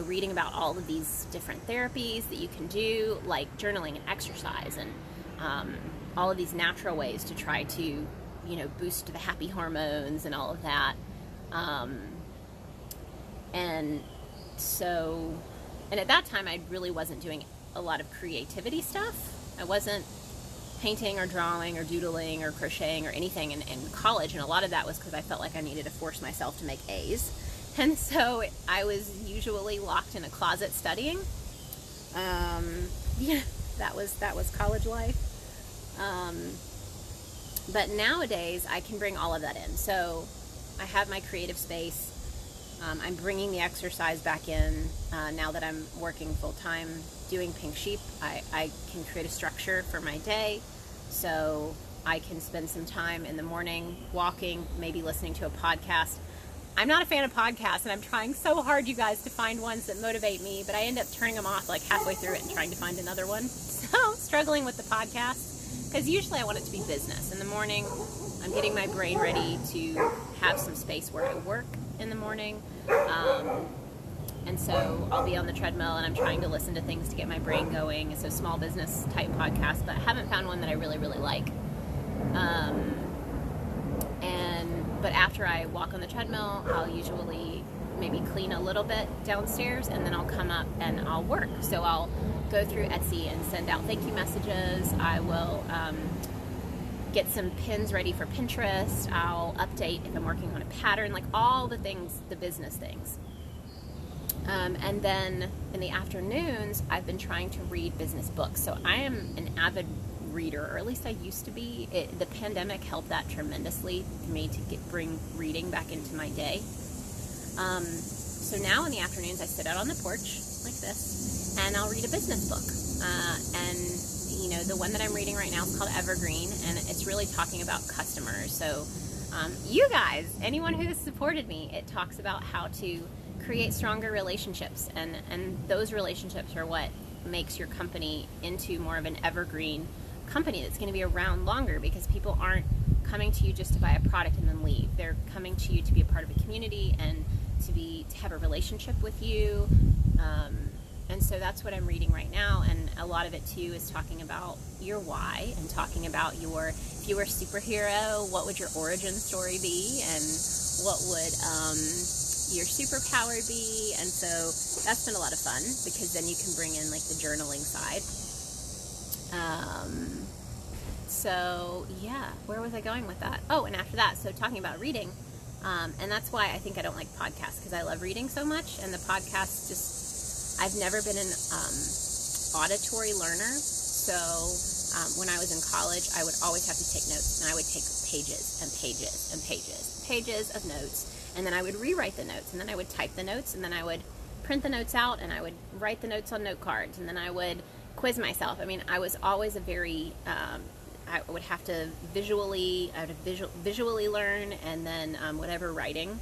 reading about all of these different therapies that you can do, like journaling and exercise, and all of these natural ways to try to, boost the happy hormones and all of that. And at that time, I really wasn't doing a lot of creativity stuff. I wasn't painting or drawing or doodling or crocheting or anything in college, and a lot of that was because I felt like I needed to force myself to make A's. And so I was usually locked in a closet studying. That was college life. But nowadays, I can bring all of that in. So I have my creative space. I'm bringing the exercise back in now that I'm working full-time doing Pink Sheep. I can create a structure for my day, so I can spend some time in the morning walking, maybe listening to a podcast. I'm not a fan of podcasts, and I'm trying so hard, you guys, to find ones that motivate me, but I end up turning them off like halfway through it and trying to find another one. So I'm struggling with the podcast, because usually I want it to be business. In the morning, I'm getting my brain ready to have some space where I work in the morning, and so I'll be on the treadmill and I'm trying to listen to things to get my brain going. It's a small business type podcast, but I haven't found one that I really, really like. But after I walk on the treadmill, I'll usually maybe clean a little bit downstairs, and then I'll come up and I'll work. So I'll go through Etsy and send out thank you messages. I will get some pins ready for Pinterest. I'll update if I'm working on a pattern, like all the things, the business things. And then in the afternoons, I've been trying to read business books. So I am an avid reader, or at least I used to be. The pandemic helped that tremendously for me to bring reading back into my day. So now in the afternoons, I sit out on the porch like this, and I'll read a business book. The one that I'm reading right now is called Evergreen, and it's really talking about customers. So you guys, anyone who has supported me, it talks about how to create stronger relationships, and those relationships are what makes your company into more of an evergreen company that's going to be around longer, because people aren't coming to you just to buy a product and then leave. They're coming to you to be a part of a community and to have a relationship with you. And so that's what I'm reading right now, and a lot of it too is talking about your why, and talking about if you were a superhero, what would your origin story be, and what would your superpower be. And so that's been a lot of fun, because then you can bring in like the journaling side. So yeah, where was I going with that? Oh, and after that, so talking about reading, and that's why I think I don't like podcasts, because I love reading so much, and the podcasts I've never been an auditory learner. So when I was in college, I would always have to take notes, and I would take pages and pages and pages of notes, and then I would rewrite the notes, and then I would type the notes, and then I would print the notes out, and I would write the notes on note cards, and then I would quiz myself. I mean, I was always a very I would have to visually learn, and then whatever writing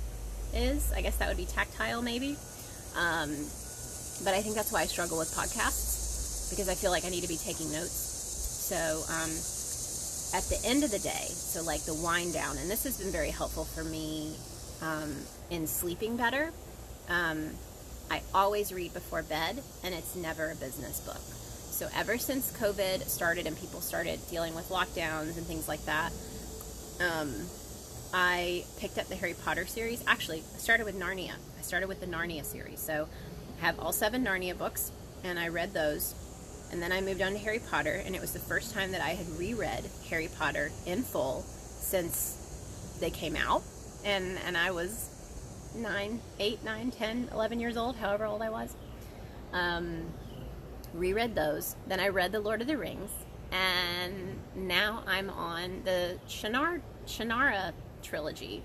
is, I guess that would be tactile maybe. But I think that's why I struggle with podcasts, because I feel like I need to be taking notes. So at the end of the day, so like the wind down, and this has been very helpful for me in sleeping better. I always read before bed, and it's never a business book. So ever since COVID started and people started dealing with lockdowns and things like that, I picked up the Harry Potter series. Actually, I started with Narnia. I started with the Narnia series. So I have all 7 Narnia books, and I read those. And then I moved on to Harry Potter, and it was the first time that I had reread Harry Potter in full since they came out. And I was 8, 9, 10, 11 years old, however old I was. Reread those. Then I read The Lord of the Rings, and now I'm on the Shannara trilogy,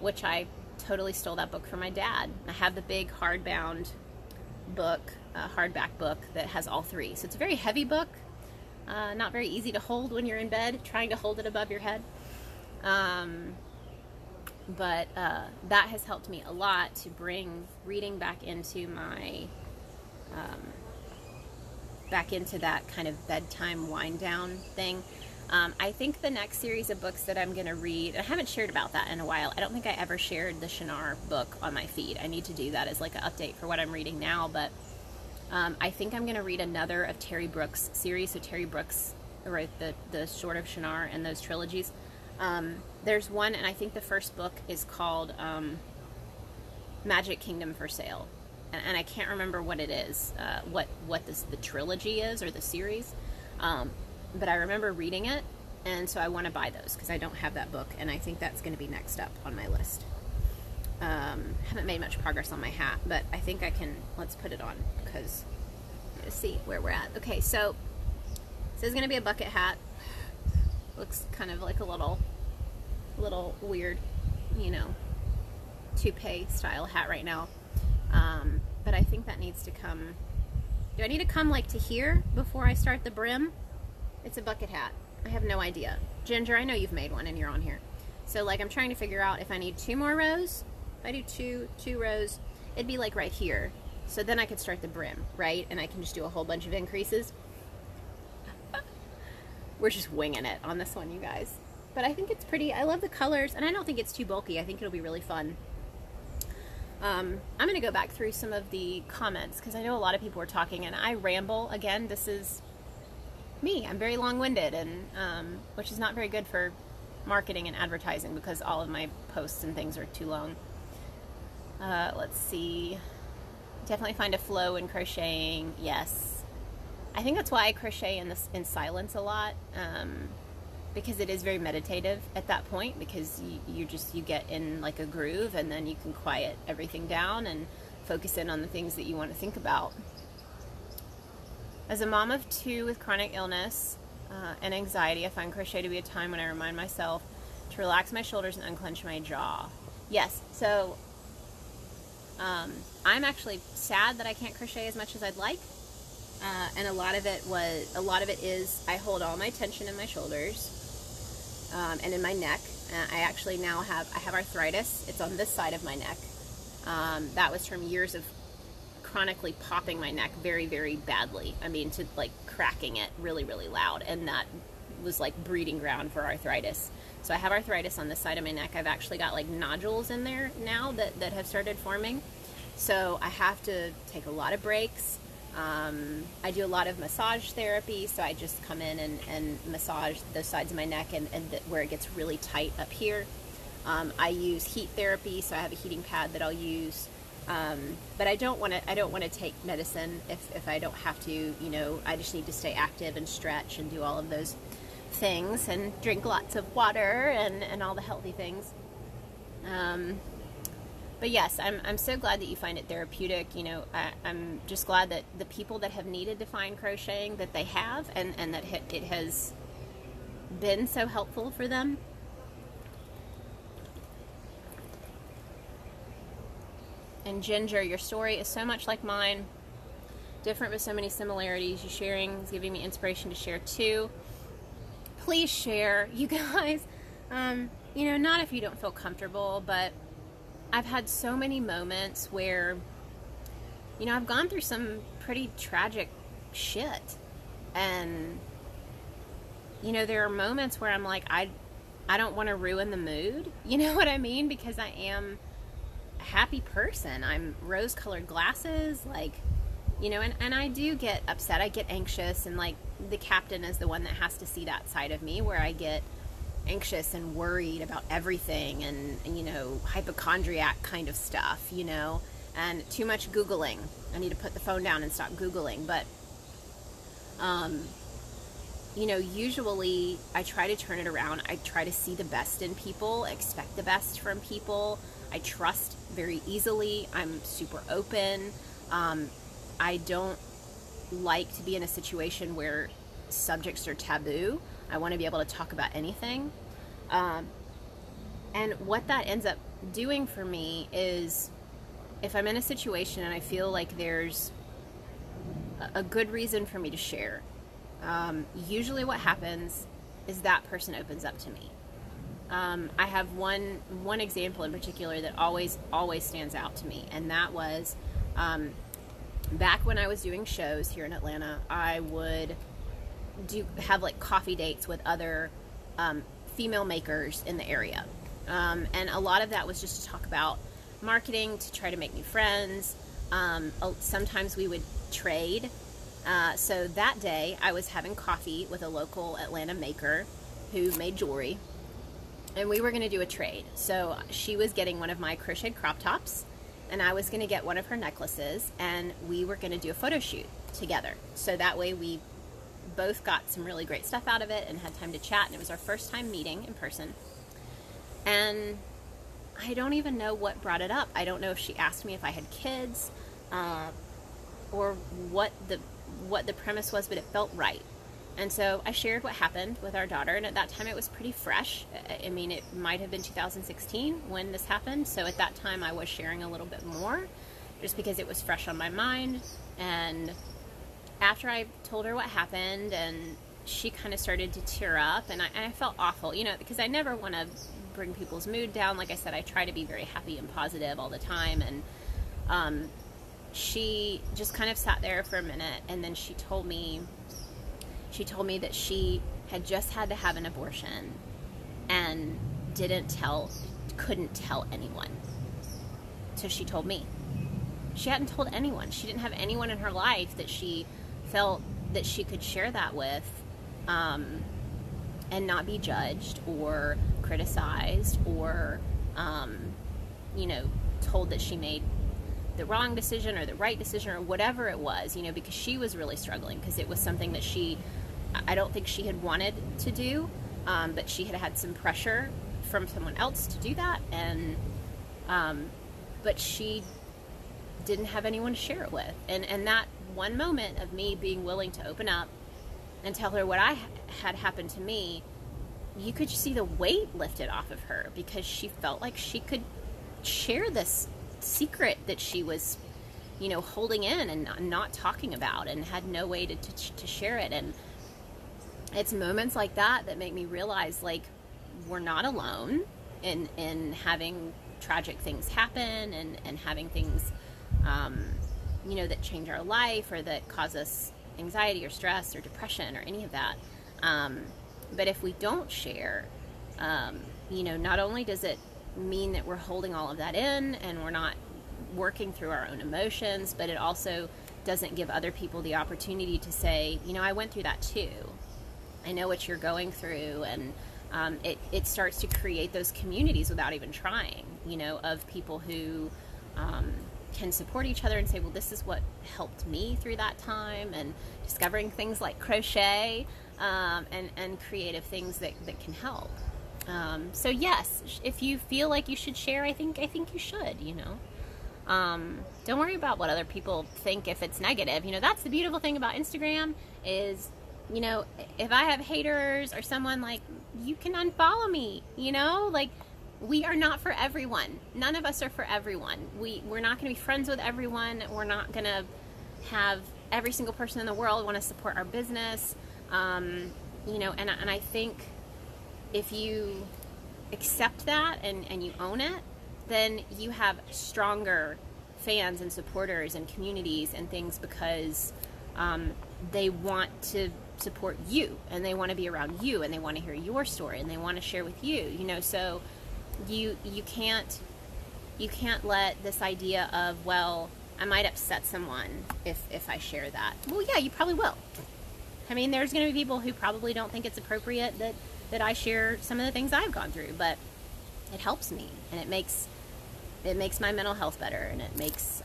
which I totally stole that book from my dad. I have the big hardbound book, hardback book that has all 3. So it's a very heavy book, not very easy to hold when you're in bed, trying to hold it above your head. But that has helped me a lot to bring reading back into my back into that kind of bedtime wind down thing. I think the next series of books that I'm going to read, I haven't shared about that in a while. I don't think I ever shared the Shinar book on my feed. I need to do that as like an update for what I'm reading now, but I think I'm going to read another of Terry Brooks' series. So Terry Brooks wrote the Sword of Shinar and those trilogies. There's one, and I think the first book is called Magic Kingdom for Sale. And I can't remember what it is, what the trilogy is or the series. But I remember reading it, and so I want to buy those because I don't have that book, and I think that's going to be next up on my list. Haven't made much progress on my hat, but I think I can. Let's put it on because let's see where we're at. Okay, so this is going to be a bucket hat. Looks kind of like a little weird, you know, toupee style hat right now. But I think that needs to come. Do I need to come like to here before I start the brim? It's a bucket hat. I have no idea. Ginger, I know you've made one and you're on here. So like I'm trying to figure out if I need 2 more rows. If I do two rows, it'd be like right here. So then I could start the brim, right? And I can just do a whole bunch of increases. We're just winging it on this one, you guys. But I think it's pretty. I love the colors, and I don't think it's too bulky. I think it'll be really fun. I'm going to go back through some of the comments because I know a lot of people were talking, and I ramble. Again, this is me. I'm very long-winded, and which is not very good for marketing and advertising because all of my posts and things are too long. Let's see. Definitely find a flow in crocheting. Yes. I think that's why I crochet in silence a lot, because it is very meditative at that point, because you get in like a groove, and then you can quiet everything down and focus in on the things that you want to think about. As a mom of 2 with chronic illness and anxiety, I find crochet to be a time when I remind myself to relax my shoulders and unclench my jaw. Yes, so I'm actually sad that I can't crochet as much as I'd like. And a lot of it is I hold all my tension in my shoulders and in my neck. I actually now have arthritis. It's on this side of my neck. That was from years of chronically popping my neck very, very badly. I mean, to like cracking it really, really loud. And that was like breeding ground for arthritis. So I have arthritis on this side of my neck. I've actually got like nodules in there now that have started forming. So I have to take a lot of breaks. I do a lot of massage therapy, so I just come in and massage those sides of my neck and where it gets really tight up here. I use heat therapy, so I have a heating pad that I'll use. But I don't want to take medicine if I don't have to. You know, I just need to stay active and stretch and do all of those things and drink lots of water and all the healthy things. But yes, I'm so glad that you find it therapeutic. You know, I'm just glad that the people that have needed to find crocheting, that they have, and that it has been so helpful for them. And Ginger, your story is so much like mine, different but so many similarities. You sharing is giving me inspiration to share too. Please share, you guys. You know, not if you don't feel comfortable, but I've had so many moments where, you know, I've gone through some pretty tragic shit. And, you know, there are moments where I'm like, I don't want to ruin the mood. You know what I mean? Because I am a happy person. I'm rose-colored glasses, like, you know, and I do get upset. I get anxious, and, like, the captain is the one that has to see that side of me where I get anxious and worried about everything and you know, hypochondriac kind of stuff, you know, and too much Googling. I need to put the phone down and stop Googling. But, you know, usually I try to turn it around. I try to see the best in people, expect the best from people. I trust very easily. I'm super open. I don't like to be in a situation where subjects are taboo. I want to be able to talk about anything. And what that ends up doing for me is, if I'm in a situation and I feel like there's a good reason for me to share, usually what happens is that person opens up to me. I have one example in particular that always stands out to me, and that was back when I was doing shows here in Atlanta, I would have like coffee dates with other female makers in the area. And a lot of that was just to talk about marketing, to try to make new friends. Sometimes we would trade. So that day I was having coffee with a local Atlanta maker who made jewelry, and we were going to do a trade. So she was getting one of my crocheted crop tops, and I was going to get one of her necklaces, and we were going to do a photo shoot together. So that way we both got some really great stuff out of it and had time to chat, and it was our first time meeting in person. And I don't even know what brought it up. I don't know if she asked me if I had kids, or what the premise was, but it felt right. And so I shared what happened with our daughter, and at that time it was pretty fresh. I mean, it might have been 2016 when this happened, so at that time I was sharing a little bit more, just because it was fresh on my mind. And after I told her what happened, and she kind of started to tear up, and I felt awful, because I never want to bring people's mood down. Like I said, I try to be very happy and positive all the time, and she just kind of sat there for a minute, and then she told me that she had just had to have an abortion and couldn't tell anyone. So she told me. She hadn't told anyone. She didn't have anyone in her life that she felt that she could share that with, and not be judged or criticized or, told that she made the wrong decision or the right decision or whatever it was, because she was really struggling, because it was something that I don't think she had wanted to do, but she had some pressure from someone else to do that, and but she didn't have anyone to share it with. And that one moment of me being willing to open up and tell her what I had happened to me, you could see the weight lifted off of her, because she felt like she could share this secret that she was, holding in and not talking about, and had no way to share it. And it's moments like that that make me realize, like, we're not alone in having tragic things happen, and having things, that change our life, or that cause us anxiety or stress or depression or any of that. But if we don't share, not only does it mean that we're holding all of that in and we're not working through our own emotions, but it also doesn't give other people the opportunity to say, I went through that too. I know what you're going through. And it starts to create those communities without even trying, of people who can support each other and say, well, this is what helped me through that time, and discovering things like crochet, and creative things that can help. So yes, if you feel like you should share, I think you should, don't worry about what other people think if it's negative. That's the beautiful thing about Instagram is, if I have haters or someone, like, you can unfollow me, like, we are not for everyone. None of us are for everyone. We're not going to be friends with everyone. We're not going to have every single person in the world want to support our business. And I think if you accept that and you own it, then you have stronger fans and supporters and communities and things, because they want to support you, and they want to be around you, and they want to hear your story, and they want to share with you, so you can't let this idea of, well, I might upset someone if I share that. Well, yeah, you probably will. I mean, there's going to be people who probably don't think it's appropriate that I share some of the things I've gone through, but it helps me, and it makes my mental health better, and it makes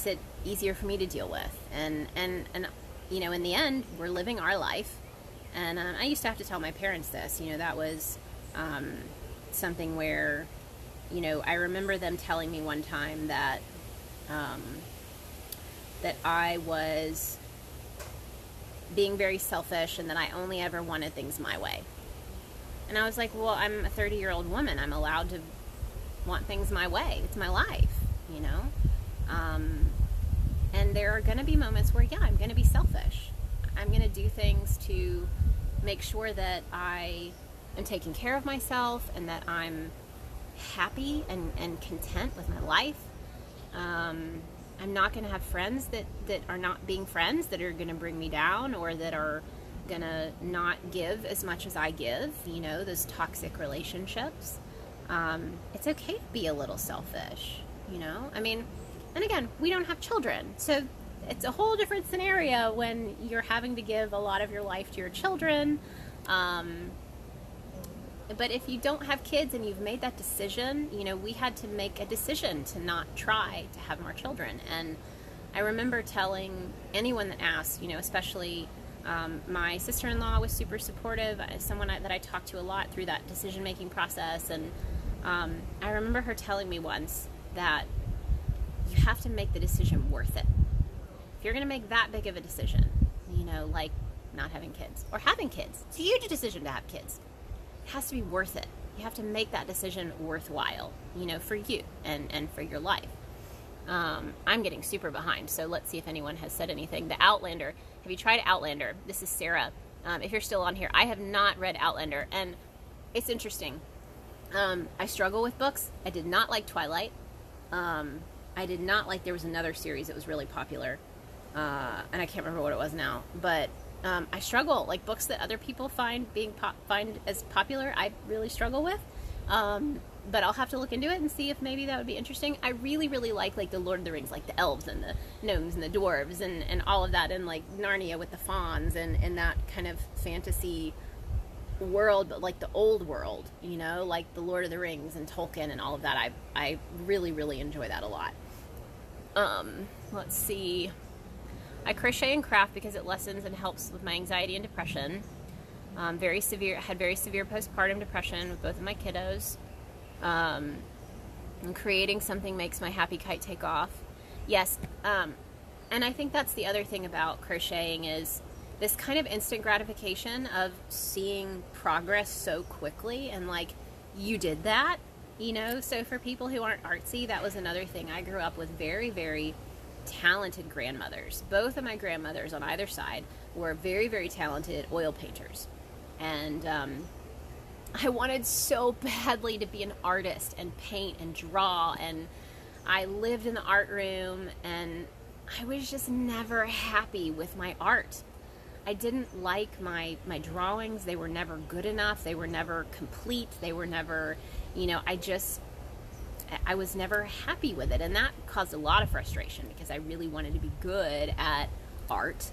it easier for me to deal with. And in the end, we're living our life. And I used to have to tell my parents this. That was something where, I remember them telling me one time that I was being very selfish, and that I only ever wanted things my way. And I was like, well, I'm a 30-year-old woman. I'm allowed to want things my way. It's my life, and there are going to be moments where, yeah, I'm going to be selfish. I'm going to do things to make sure that I am taking care of myself, and that I'm happy and content with my life. I'm not going to have friends that are not being friends, that are going to bring me down, or that are going to not give as much as I give, you know, those toxic relationships. It's okay to be a little selfish, you know? I mean, and again, we don't have children, so it's a whole different scenario when you're having to give a lot of your life to your children. But if you don't have kids and you've made that decision, you know, we had to make a decision to not try to have more children. And I remember telling anyone that asked, you know, especially my sister-in-law was super supportive, someone that I talked to a lot through that decision-making process. And I remember her telling me once that you have to make the decision worth it. If you're going to make that big of a decision, you know, like not having kids or having kids, it's a huge decision to have kids. It has to be worth it. You have to make that decision worthwhile, you know, for you and for your life. I'm getting super behind, so let's see if anyone has said anything. The Outlander. Have you tried Outlander? This is Sarah. If you're still on here, I have not read Outlander, and it's interesting. I struggle with books. I did not like Twilight. I did not like, there was another series that was really popular, and I can't remember what it was now, but I struggle, like books that other people find as popular, I really struggle with. But I'll have to look into it and see if maybe that would be interesting. I really, really like the Lord of the Rings, like the elves and the gnomes and the dwarves and all of that, and like Narnia with the fawns and that kind of fantasy world, but like the old world, you know, like the Lord of the Rings and Tolkien and all of that. I really, really enjoy that a lot. Let's see. I crochet and craft because it lessens and helps with my anxiety and depression. Had very severe postpartum depression with both of my kiddos. And creating something makes my happy kite take off. Yes, and I think that's the other thing about crocheting is this kind of instant gratification of seeing progress so quickly, and like, you did that, you know? So for people who aren't artsy, that was another thing. I grew up with very, very talented grandmothers. Both of my grandmothers on either side were very, very talented oil painters. And I wanted so badly to be an artist and paint and draw, and I lived in the art room, and I was just never happy with my art. I didn't like my drawings. They were never good enough. They were never complete. They were never, you know, I was never happy with it, and that caused a lot of frustration because I really wanted to be good at art.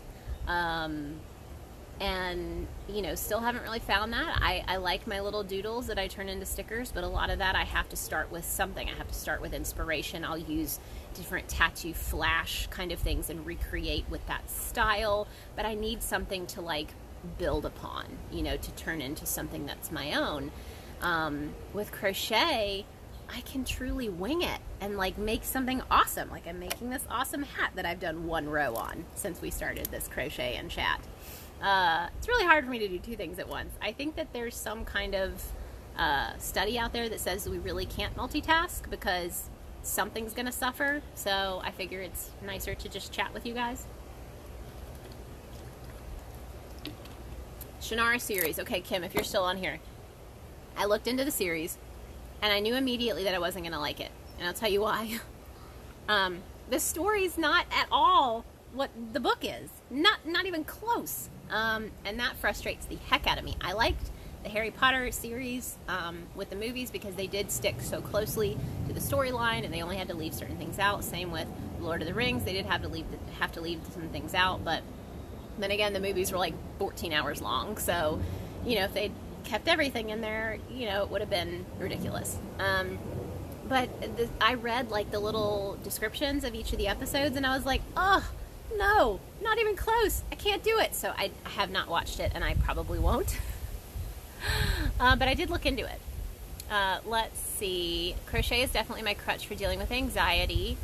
And, you know, still haven't really found that. I like my little doodles that I turn into stickers, but a lot of that I have to start with something. I have to start with inspiration. I'll use different tattoo flash kind of things and recreate with that style, but I need something to like build upon, you know, to turn into something that's my own. With crochet, I can truly wing it and like make something awesome. Like I'm making this awesome hat that I've done one row on since we started this crochet and chat. It's really hard for me to do two things at once. I think that there's some kind of study out there that says we really can't multitask because something's gonna suffer, so I figure it's nicer to just chat with you guys. Shannara series. Okay, Kim, if you're still on here, I looked into the series and I knew immediately that I wasn't gonna like it, and I'll tell you why. The story's not at all what the book is, not even close, and that frustrates the heck out of me. I liked the Harry Potter series with the movies because they did stick so closely to the storyline, and they only had to leave certain things out. Same with Lord of the Rings; they did have to leave some things out. But then again, the movies were like 14 hours long, so you know, if they'd kept everything in there, you know, it would have been ridiculous. But I read like the little descriptions of each of the episodes, and I was like, oh no, not even close. I can't do it. So I have not watched it, and I probably won't. But I did look into it. Let's see. Crochet is definitely my crutch for dealing with anxiety.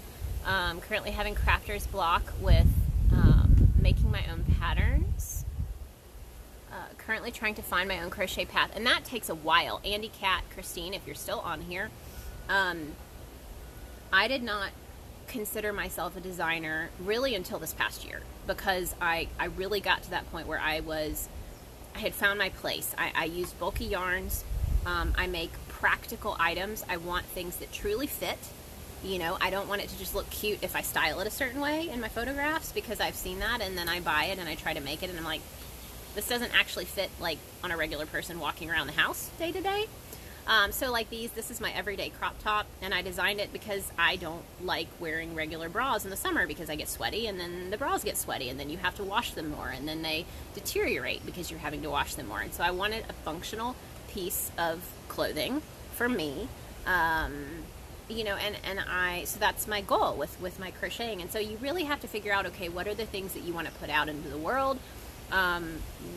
Currently having crafter's block with making my own patterns. Currently trying to find my own crochet path, and that takes a while. Andy, Kat, Christine, if you're still on here, I did not consider myself a designer really until this past year, because I really got to that point where I had found my place. I use bulky yarns. I make practical items. I want things that truly fit. You know, I don't want it to just look cute if I style it a certain way in my photographs, because I've seen that, and then I buy it and I try to make it and I'm like, this doesn't actually fit like on a regular person walking around the house day to day. So like this is my everyday crop top, and I designed it because I don't like wearing regular bras in the summer because I get sweaty, and then the bras get sweaty, and then you have to wash them more, and then they deteriorate because you're having to wash them more. And so I wanted a functional piece of clothing for me, you know, so that's my goal with my crocheting. And so you really have to figure out, okay, what are the things that you want to put out into the world?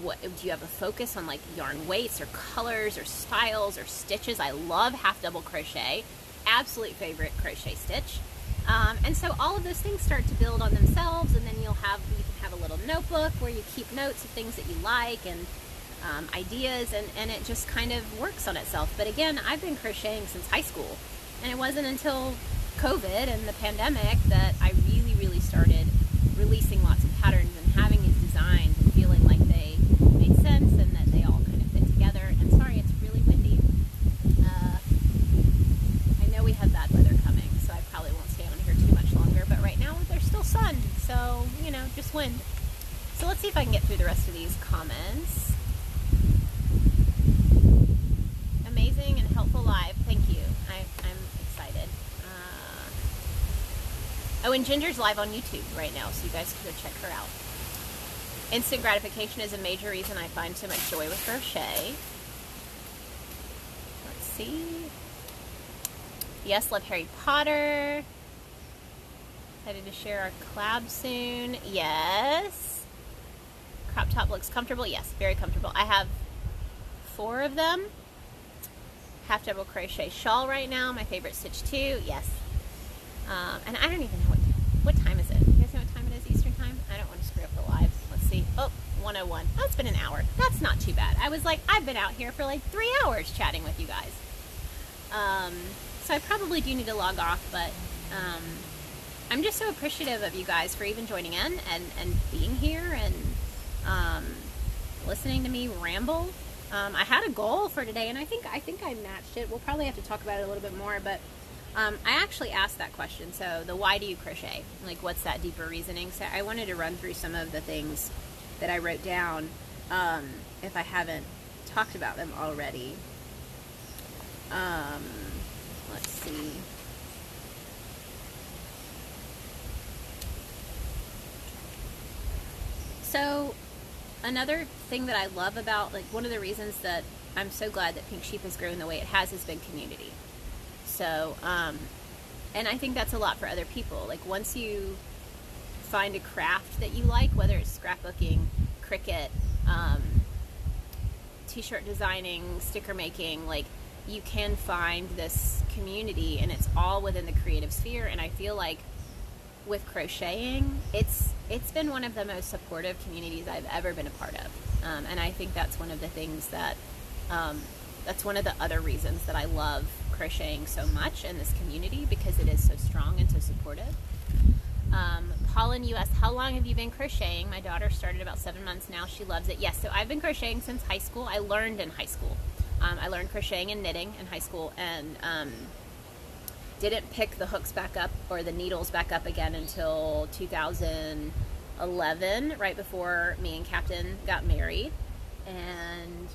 What do you have a focus on, like yarn weights or colors or styles or stitches? I love half double crochet, absolute favorite crochet stitch. And so all of those things start to build on themselves, and then you can have a little notebook where you keep notes of things that you like and ideas, and it just kind of works on itself. But again, I've been crocheting since high school, and it wasn't until COVID and the pandemic that I really started releasing lots of patterns and having these designs and feeling like they made sense and that they all kind of fit together. And sorry, it's really windy. I know we have bad weather coming, so I probably won't stay on here too much longer, but right now there's still sun, so, you know, just wind. So let's see if I can get through the rest of these comments. Amazing and helpful live. Thank you. I'm excited. Oh, and Ginger's live on YouTube right now, so you guys can go check her out. Instant gratification is a major reason I find so much joy with crochet. Let's see. Yes, love Harry Potter. Excited to share our collab soon. Yes. Crop top looks comfortable. Yes, very comfortable. I have 4 of them. Half double crochet shawl right now. My favorite stitch too. Yes. And I don't even know what time is it. You guys know what time it is Eastern time? I don't want to screw up the lives. Let's see. Oh, 1:01. Oh, it's been an hour. That's not too bad. I was like, I've been out here for like 3 hours chatting with you guys. So I probably do need to log off, but I'm just so appreciative of you guys for even joining in and being here and listening to me ramble. I had a goal for today, and I think I matched it. We'll probably have to talk about it a little bit more, but I actually asked that question. So the why do you crochet? Like, what's that deeper reasoning? So I wanted to run through some of the things that I wrote down, if I haven't talked about them already. Let's see. So another thing that I love about, like, one of the reasons that I'm so glad that Pink Sheep has grown the way it has been community. So, and I think that's a lot for other people. Like, once you find a craft that you like, whether it's scrapbooking, Cricut, t-shirt designing, sticker making, like, you can find this community, and it's all within the creative sphere. And I feel like with crocheting, it's been one of the most supportive communities I've ever been a part of. And I think that's one of the things that, that's one of the other reasons that I love crocheting so much in this community, because it is so strong and so supportive. Paul in US, how long have you been crocheting? My daughter started about 7 months now. She loves it. Yes, so I've been crocheting since high school. I learned in high school. I learned crocheting and knitting in high school, and didn't pick the hooks back up or the needles back up again until 2011, right before me and Captain got married. And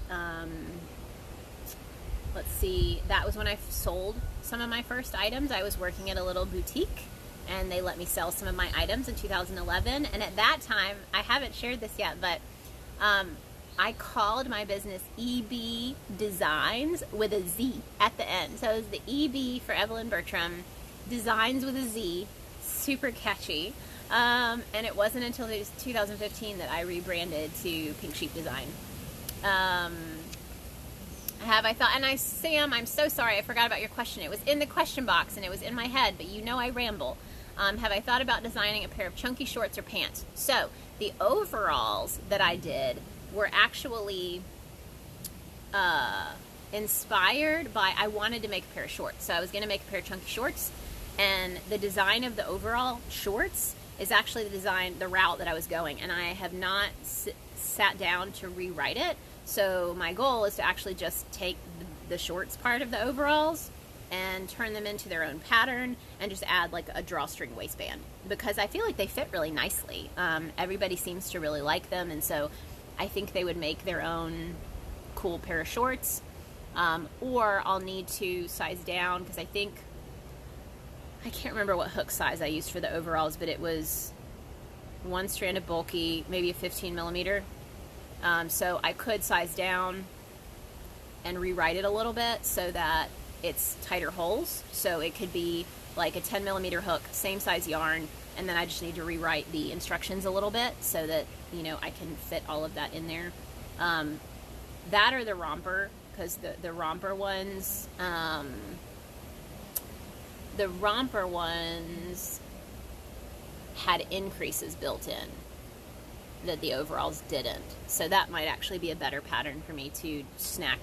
let's see, that was when I sold some of my first items. I was working at a little boutique, and they let me sell some of my items in 2011. And at that time, I haven't shared this yet, but I called my business EB Designs with a Z at the end. So it was the EB for Evelyn Bertram, Designs with a Z, super catchy. And it wasn't until 2015 that I rebranded to Pink Sheep Design. Have I thought, and Sam, I'm so sorry, I forgot about your question. It was in the question box and it was in my head, but you know I ramble. Have I thought about designing a pair of chunky shorts or pants? So the overalls that I did were actually inspired by, I wanted to make a pair of shorts. So I was going to make a pair of chunky shorts, and the design of the overall shorts is actually the route that I was going, and I have not sat down to rewrite it. So my goal is to actually just take the shorts part of the overalls and turn them into their own pattern and just add like a drawstring waistband, because I feel like they fit really nicely. Everybody seems to really like them, and so I think they would make their own cool pair of shorts. Or I'll need to size down, because I can't remember what hook size I used for the overalls, but it was one strand of bulky, maybe a 15 millimeter. So I could size down and rewrite it a little bit so that it's tighter holes. So it could be like a 10 millimeter hook, same size yarn, and then I just need to rewrite the instructions a little bit so that, you know, I can fit all of that in there. That or the romper, because the romper ones, had increases built in that the overalls didn't. So that might actually be a better pattern for me to snatch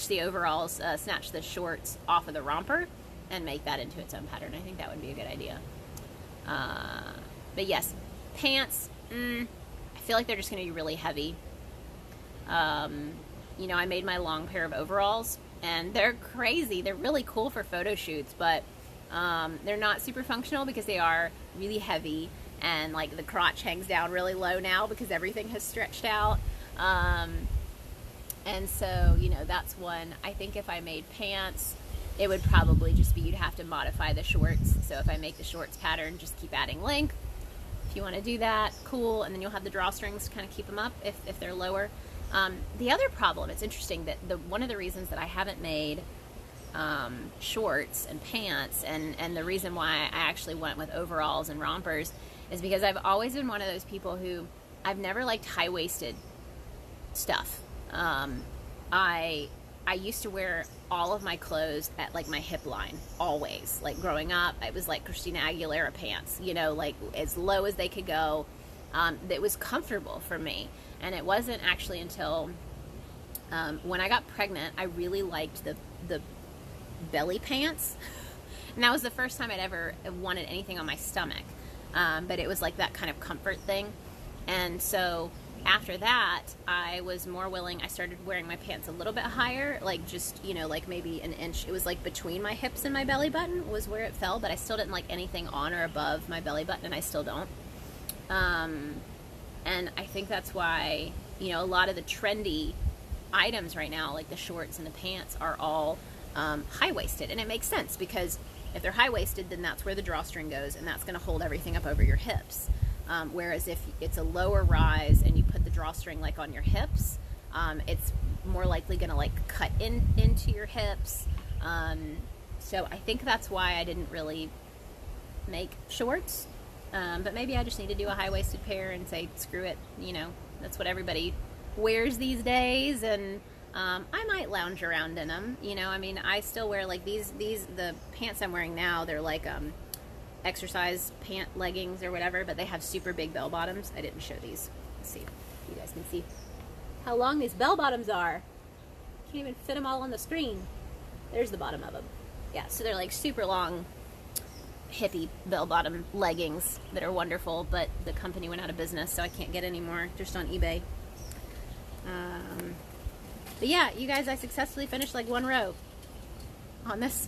the overalls, snatch the shorts off of the romper and make that into its own pattern. I think that would be a good idea. But yes, pants, I feel like they're just going to be really heavy. You know, I made my long pair of overalls, and they're crazy. They're really cool for photo shoots, but they're not super functional because they are really heavy, and like the crotch hangs down really low now because everything has stretched out. And so, you know, that's one. I think if I made pants, it would probably just be, you'd have to modify the shorts. So if I make the shorts pattern, just keep adding length. If you want to do that, cool. And then you'll have the drawstrings to kind of keep them up if they're lower. The other problem, it's interesting that one of the reasons that I haven't made shorts and pants, and the reason why I actually went with overalls and rompers, is because I've always been one of those people who, I've never liked high-waisted stuff. I used to wear all of my clothes at like my hip line, always. Like growing up, it was like Christina Aguilera pants, you know, like as low as they could go. That was comfortable for me. And it wasn't actually until when I got pregnant, I really liked the belly pants. And that was the first time I'd ever wanted anything on my stomach. But it was like that kind of comfort thing. And so after that, I was more willing. I started wearing my pants a little bit higher, like just, you know, like maybe an inch. It was like between my hips and my belly button was where it fell, but I still didn't like anything on or above my belly button, and I still don't. And I think that's why, you know, a lot of the trendy items right now, like the shorts and the pants, are all high-waisted. And it makes sense, because if they're high-waisted, then that's where the drawstring goes, and that's going to hold everything up over your hips. Whereas if it's a lower rise and you put the drawstring like on your hips, it's more likely going to like cut into your hips. So I think that's why I didn't really make shorts. But maybe I just need to do a high-waisted pair and say, screw it, you know, that's what everybody wears these days, and I might lounge around in them, you know. I mean, I still wear like the pants I'm wearing now, they're like exercise pant leggings or whatever, but they have super big bell bottoms. I didn't show these. Let's see if you guys can see how long these bell bottoms are. Can't even fit them all on the screen. There's the bottom of them. Yeah, so they're like super long hippie bell-bottom leggings that are wonderful, but the company went out of business, so I can't get any more, just on eBay. But yeah, you guys, I successfully finished like one row on this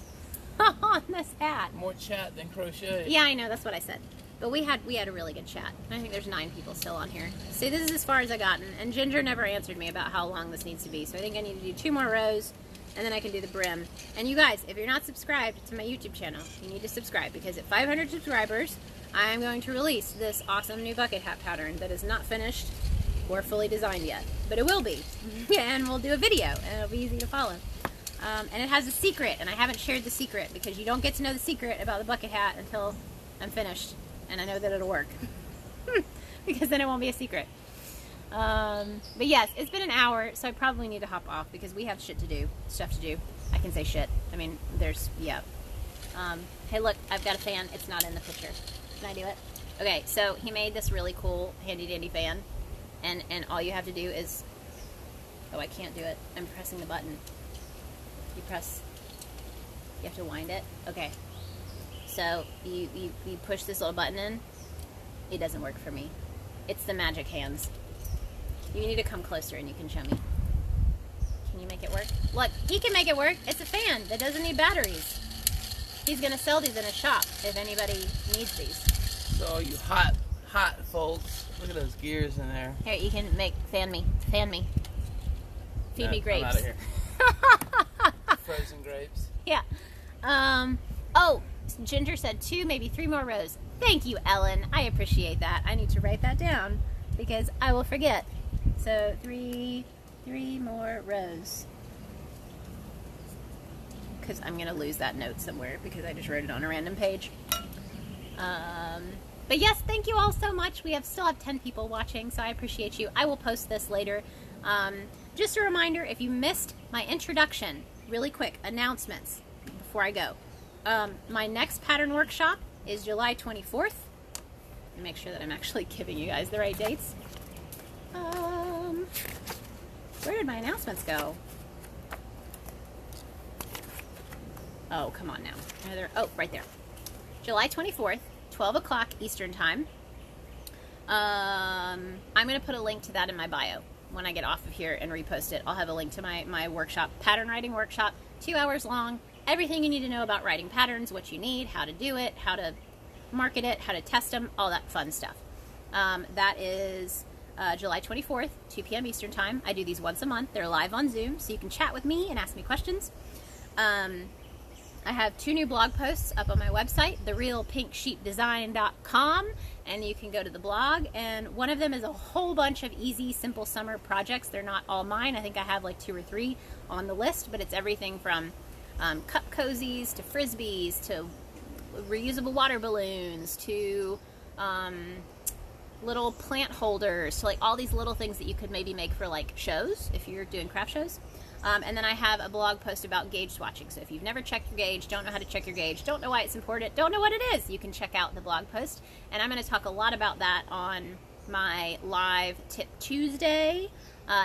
on this hat. More chat than crochet. Yeah, I know, that's what I said. But we had a really good chat. I think there's 9 people still on here. So this is as far as I gotten, and Ginger never answered me about how long this needs to be, so I think I need to do 2 more rows, and then I can do the brim. And you guys, if you're not subscribed to my YouTube channel, you need to subscribe, because at 500 subscribers, I'm going to release this awesome new bucket hat pattern that is not finished or fully designed yet. But it will be. And we'll do a video, and it'll be easy to follow. And it has a secret, and I haven't shared the secret, because you don't get to know the secret about the bucket hat until I'm finished, and I know that it'll work. Because then it won't be a secret. But yes, it's been an hour, so I probably need to hop off because we have stuff to do. I can say shit. I mean, yeah. Hey look, I've got a fan. It's not in the picture. Can I do it? Okay, so he made this really cool handy dandy fan, and all you have to do is, oh, I can't do it. I'm pressing the button. You have to wind it. Okay. So you push this little button in. It doesn't work for me. It's the magic hands. You need to come closer and you can show me. Can you make it work? Look, he can make it work. It's a fan that doesn't need batteries. He's going to sell these in a shop if anybody needs these. So you hot folks, look at those gears in there. Here, you can fan me. Feed me grapes. I'm out of here. Frozen grapes. Yeah. Oh, Ginger said 2, maybe 3 more rows. Thank you, Ellen. I appreciate that. I need to write that down because I will forget. So 3 more rows. Because I'm going to lose that note somewhere because I just wrote it on a random page. But yes, thank you all so much. We still have 10 people watching, so I appreciate you. I will post this later. Just a reminder, if you missed my introduction, really quick, announcements before I go. My next pattern workshop is July 24th. Let me make sure that I'm actually giving you guys the right dates. Where did my announcements go? Oh, come on now. Oh, right there. July 24th, 12 o'clock Eastern Time. I'm going to put a link to that in my bio when I get off of here and repost it. I'll have a link to my workshop, pattern writing workshop, 2 hours long. Everything you need to know about writing patterns, what you need, how to do it, how to market it, how to test them, all that fun stuff. That is July 24th, 2 p.m. Eastern Time. I do these once a month. They're live on Zoom, so you can chat with me and ask me questions. I have 2 new blog posts up on my website, therealpinksheepdesign.com, and you can go to the blog, and one of them is a whole bunch of easy, simple summer projects. They're not all mine. I think I have like 2 or 3 on the list, but it's everything from cup cozies to frisbees to reusable water balloons to little plant holders to like all these little things that you could maybe make for like shows if you're doing craft shows. And then I have a blog post about gauge swatching. So if you've never checked your gauge, don't know how to check your gauge, don't know why it's important, don't know what it is, you can check out the blog post. And I'm going to talk a lot about that on my live Tip Tuesday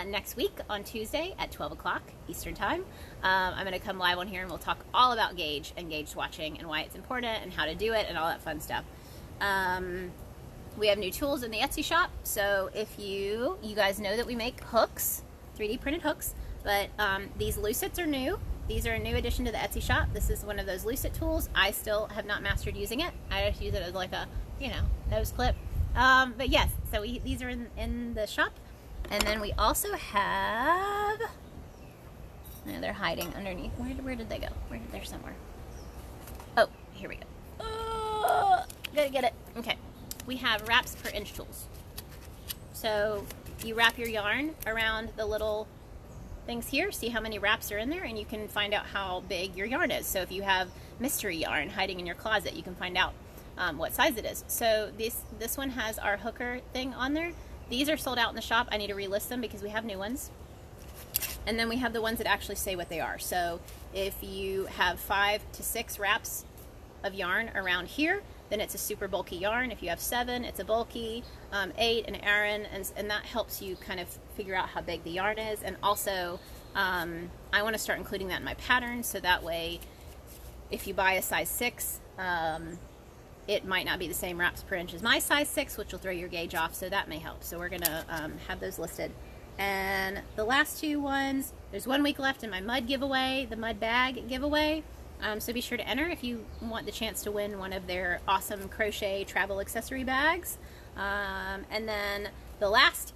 next week on Tuesday at 12 o'clock Eastern Time. I'm going to come live on here and we'll talk all about gauge and gauge swatching and why it's important and how to do it and all that fun stuff. We have new tools in the Etsy shop. So if you guys know that we make hooks, 3D printed hooks. But these lucets are new. These are a new addition to the Etsy shop. This is one of those lucet tools. I still have not mastered using it. I just use it as like a, nose clip. But yes, so these are in the shop. And then we also have, no, they're hiding underneath. Where did they go? They're somewhere. Oh, here we go. Gotta get it. Okay. We have wraps per inch tools. So you wrap your yarn around the little things here, see how many wraps are in there, and you can find out how big your yarn is. So if you have mystery yarn hiding in your closet, you can find out what size it is. So this one has our hooker thing on there. These are sold out in the shop. I need to relist them because we have new ones. And then we have the ones that actually say what they are. So if you have 5 to 6 wraps of yarn around here, then it's a super bulky yarn. If you have 7, it's a bulky, 8 an Aran, and that helps you kind of figure out how big the yarn is. And also, I want to start including that in my patterns, so that way, if you buy a size 6, it might not be the same wraps per inch as my size 6, which will throw your gauge off, so that may help. So we're gonna have those listed. And the last 2 ones, there's 1 week left in my mud giveaway, the mud bag giveaway. So be sure to enter if you want the chance to win one of their awesome crochet travel accessory bags. And then the last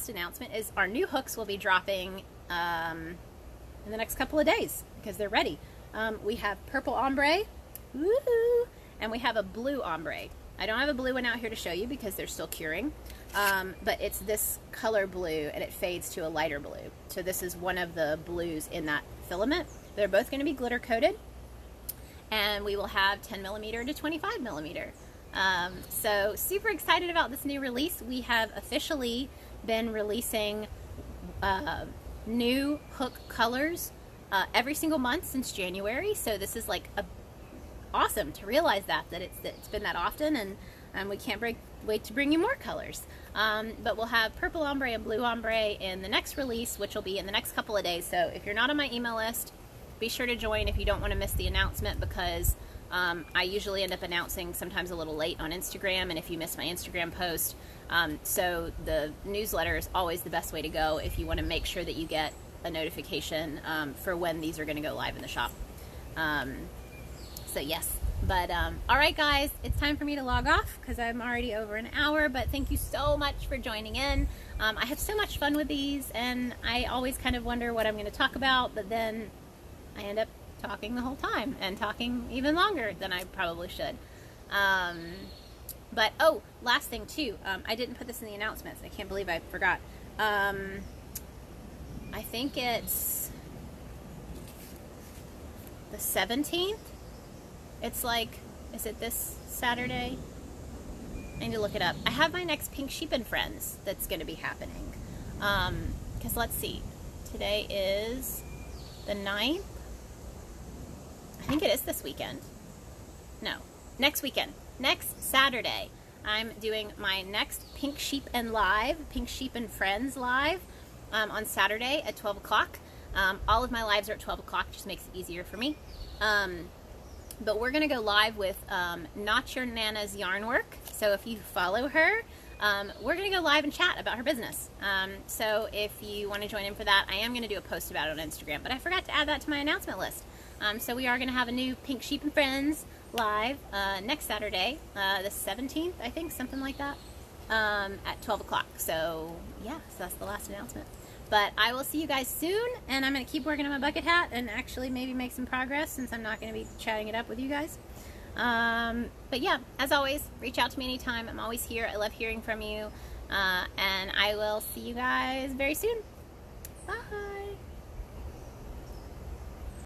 announcement is our new hooks will be dropping in the next couple of days because they're ready. We have purple ombre, woohoo, and we have a blue ombre. I don't have a blue one out here to show you because they're still curing, but it's this color blue and it fades to a lighter blue. So this is one of the blues in that filament. They're both going to be glitter coated, and we will have 10 millimeter to 25 millimeter. So super excited about this new release. We have officially been releasing new hook colors every single month since January. So this is like awesome to realize that it's been that often, and we can't wait to bring you more colors. But we'll have purple ombre and blue ombre in the next release, which will be in the next couple of days. So if you're not on my email list, be sure to join if you don't want to miss the announcement, because I usually end up announcing sometimes a little late on Instagram, and if you miss my Instagram post, so the newsletter is always the best way to go if you want to make sure that you get a notification for when these are going to go live in the shop. So yes, but all right guys, it's time for me to log off because I'm already over an hour, but thank you so much for joining in. I have so much fun with these, and I always kind of wonder what I'm going to talk about, but then I end up talking the whole time and talking even longer than I probably should. But oh, last thing too, I didn't put this in the announcements. I can't believe I forgot. I think it's the 17th. It's like, is it this Saturday? I need to look it up. I have my next Pink Sheep and Friends that's going to be happening. Because let's see, today is the 9th. I think it is this weekend. No, next weekend. Next Saturday, I'm doing my next Pink Sheep and Friends live on Saturday at 12 o'clock. All of my lives are at 12 o'clock, just makes it easier for me. But we're going to go live with Not Your Nana's Yarn Work. So if you follow her, we're going to go live and chat about her business. So if you want to join in for that, I am going to do a post about it on Instagram, but I forgot to add that to my announcement list. So we are going to have a new Pink Sheep and Friends live next Saturday, the 17th, I think, something like that, at 12 o'clock. So yeah, so that's the last announcement. But I will see you guys soon, and I'm going to keep working on my bucket hat and actually maybe make some progress since I'm not going to be chatting it up with you guys. But yeah, as always, reach out to me anytime. I'm always here. I love hearing from you, and I will see you guys very soon. Bye!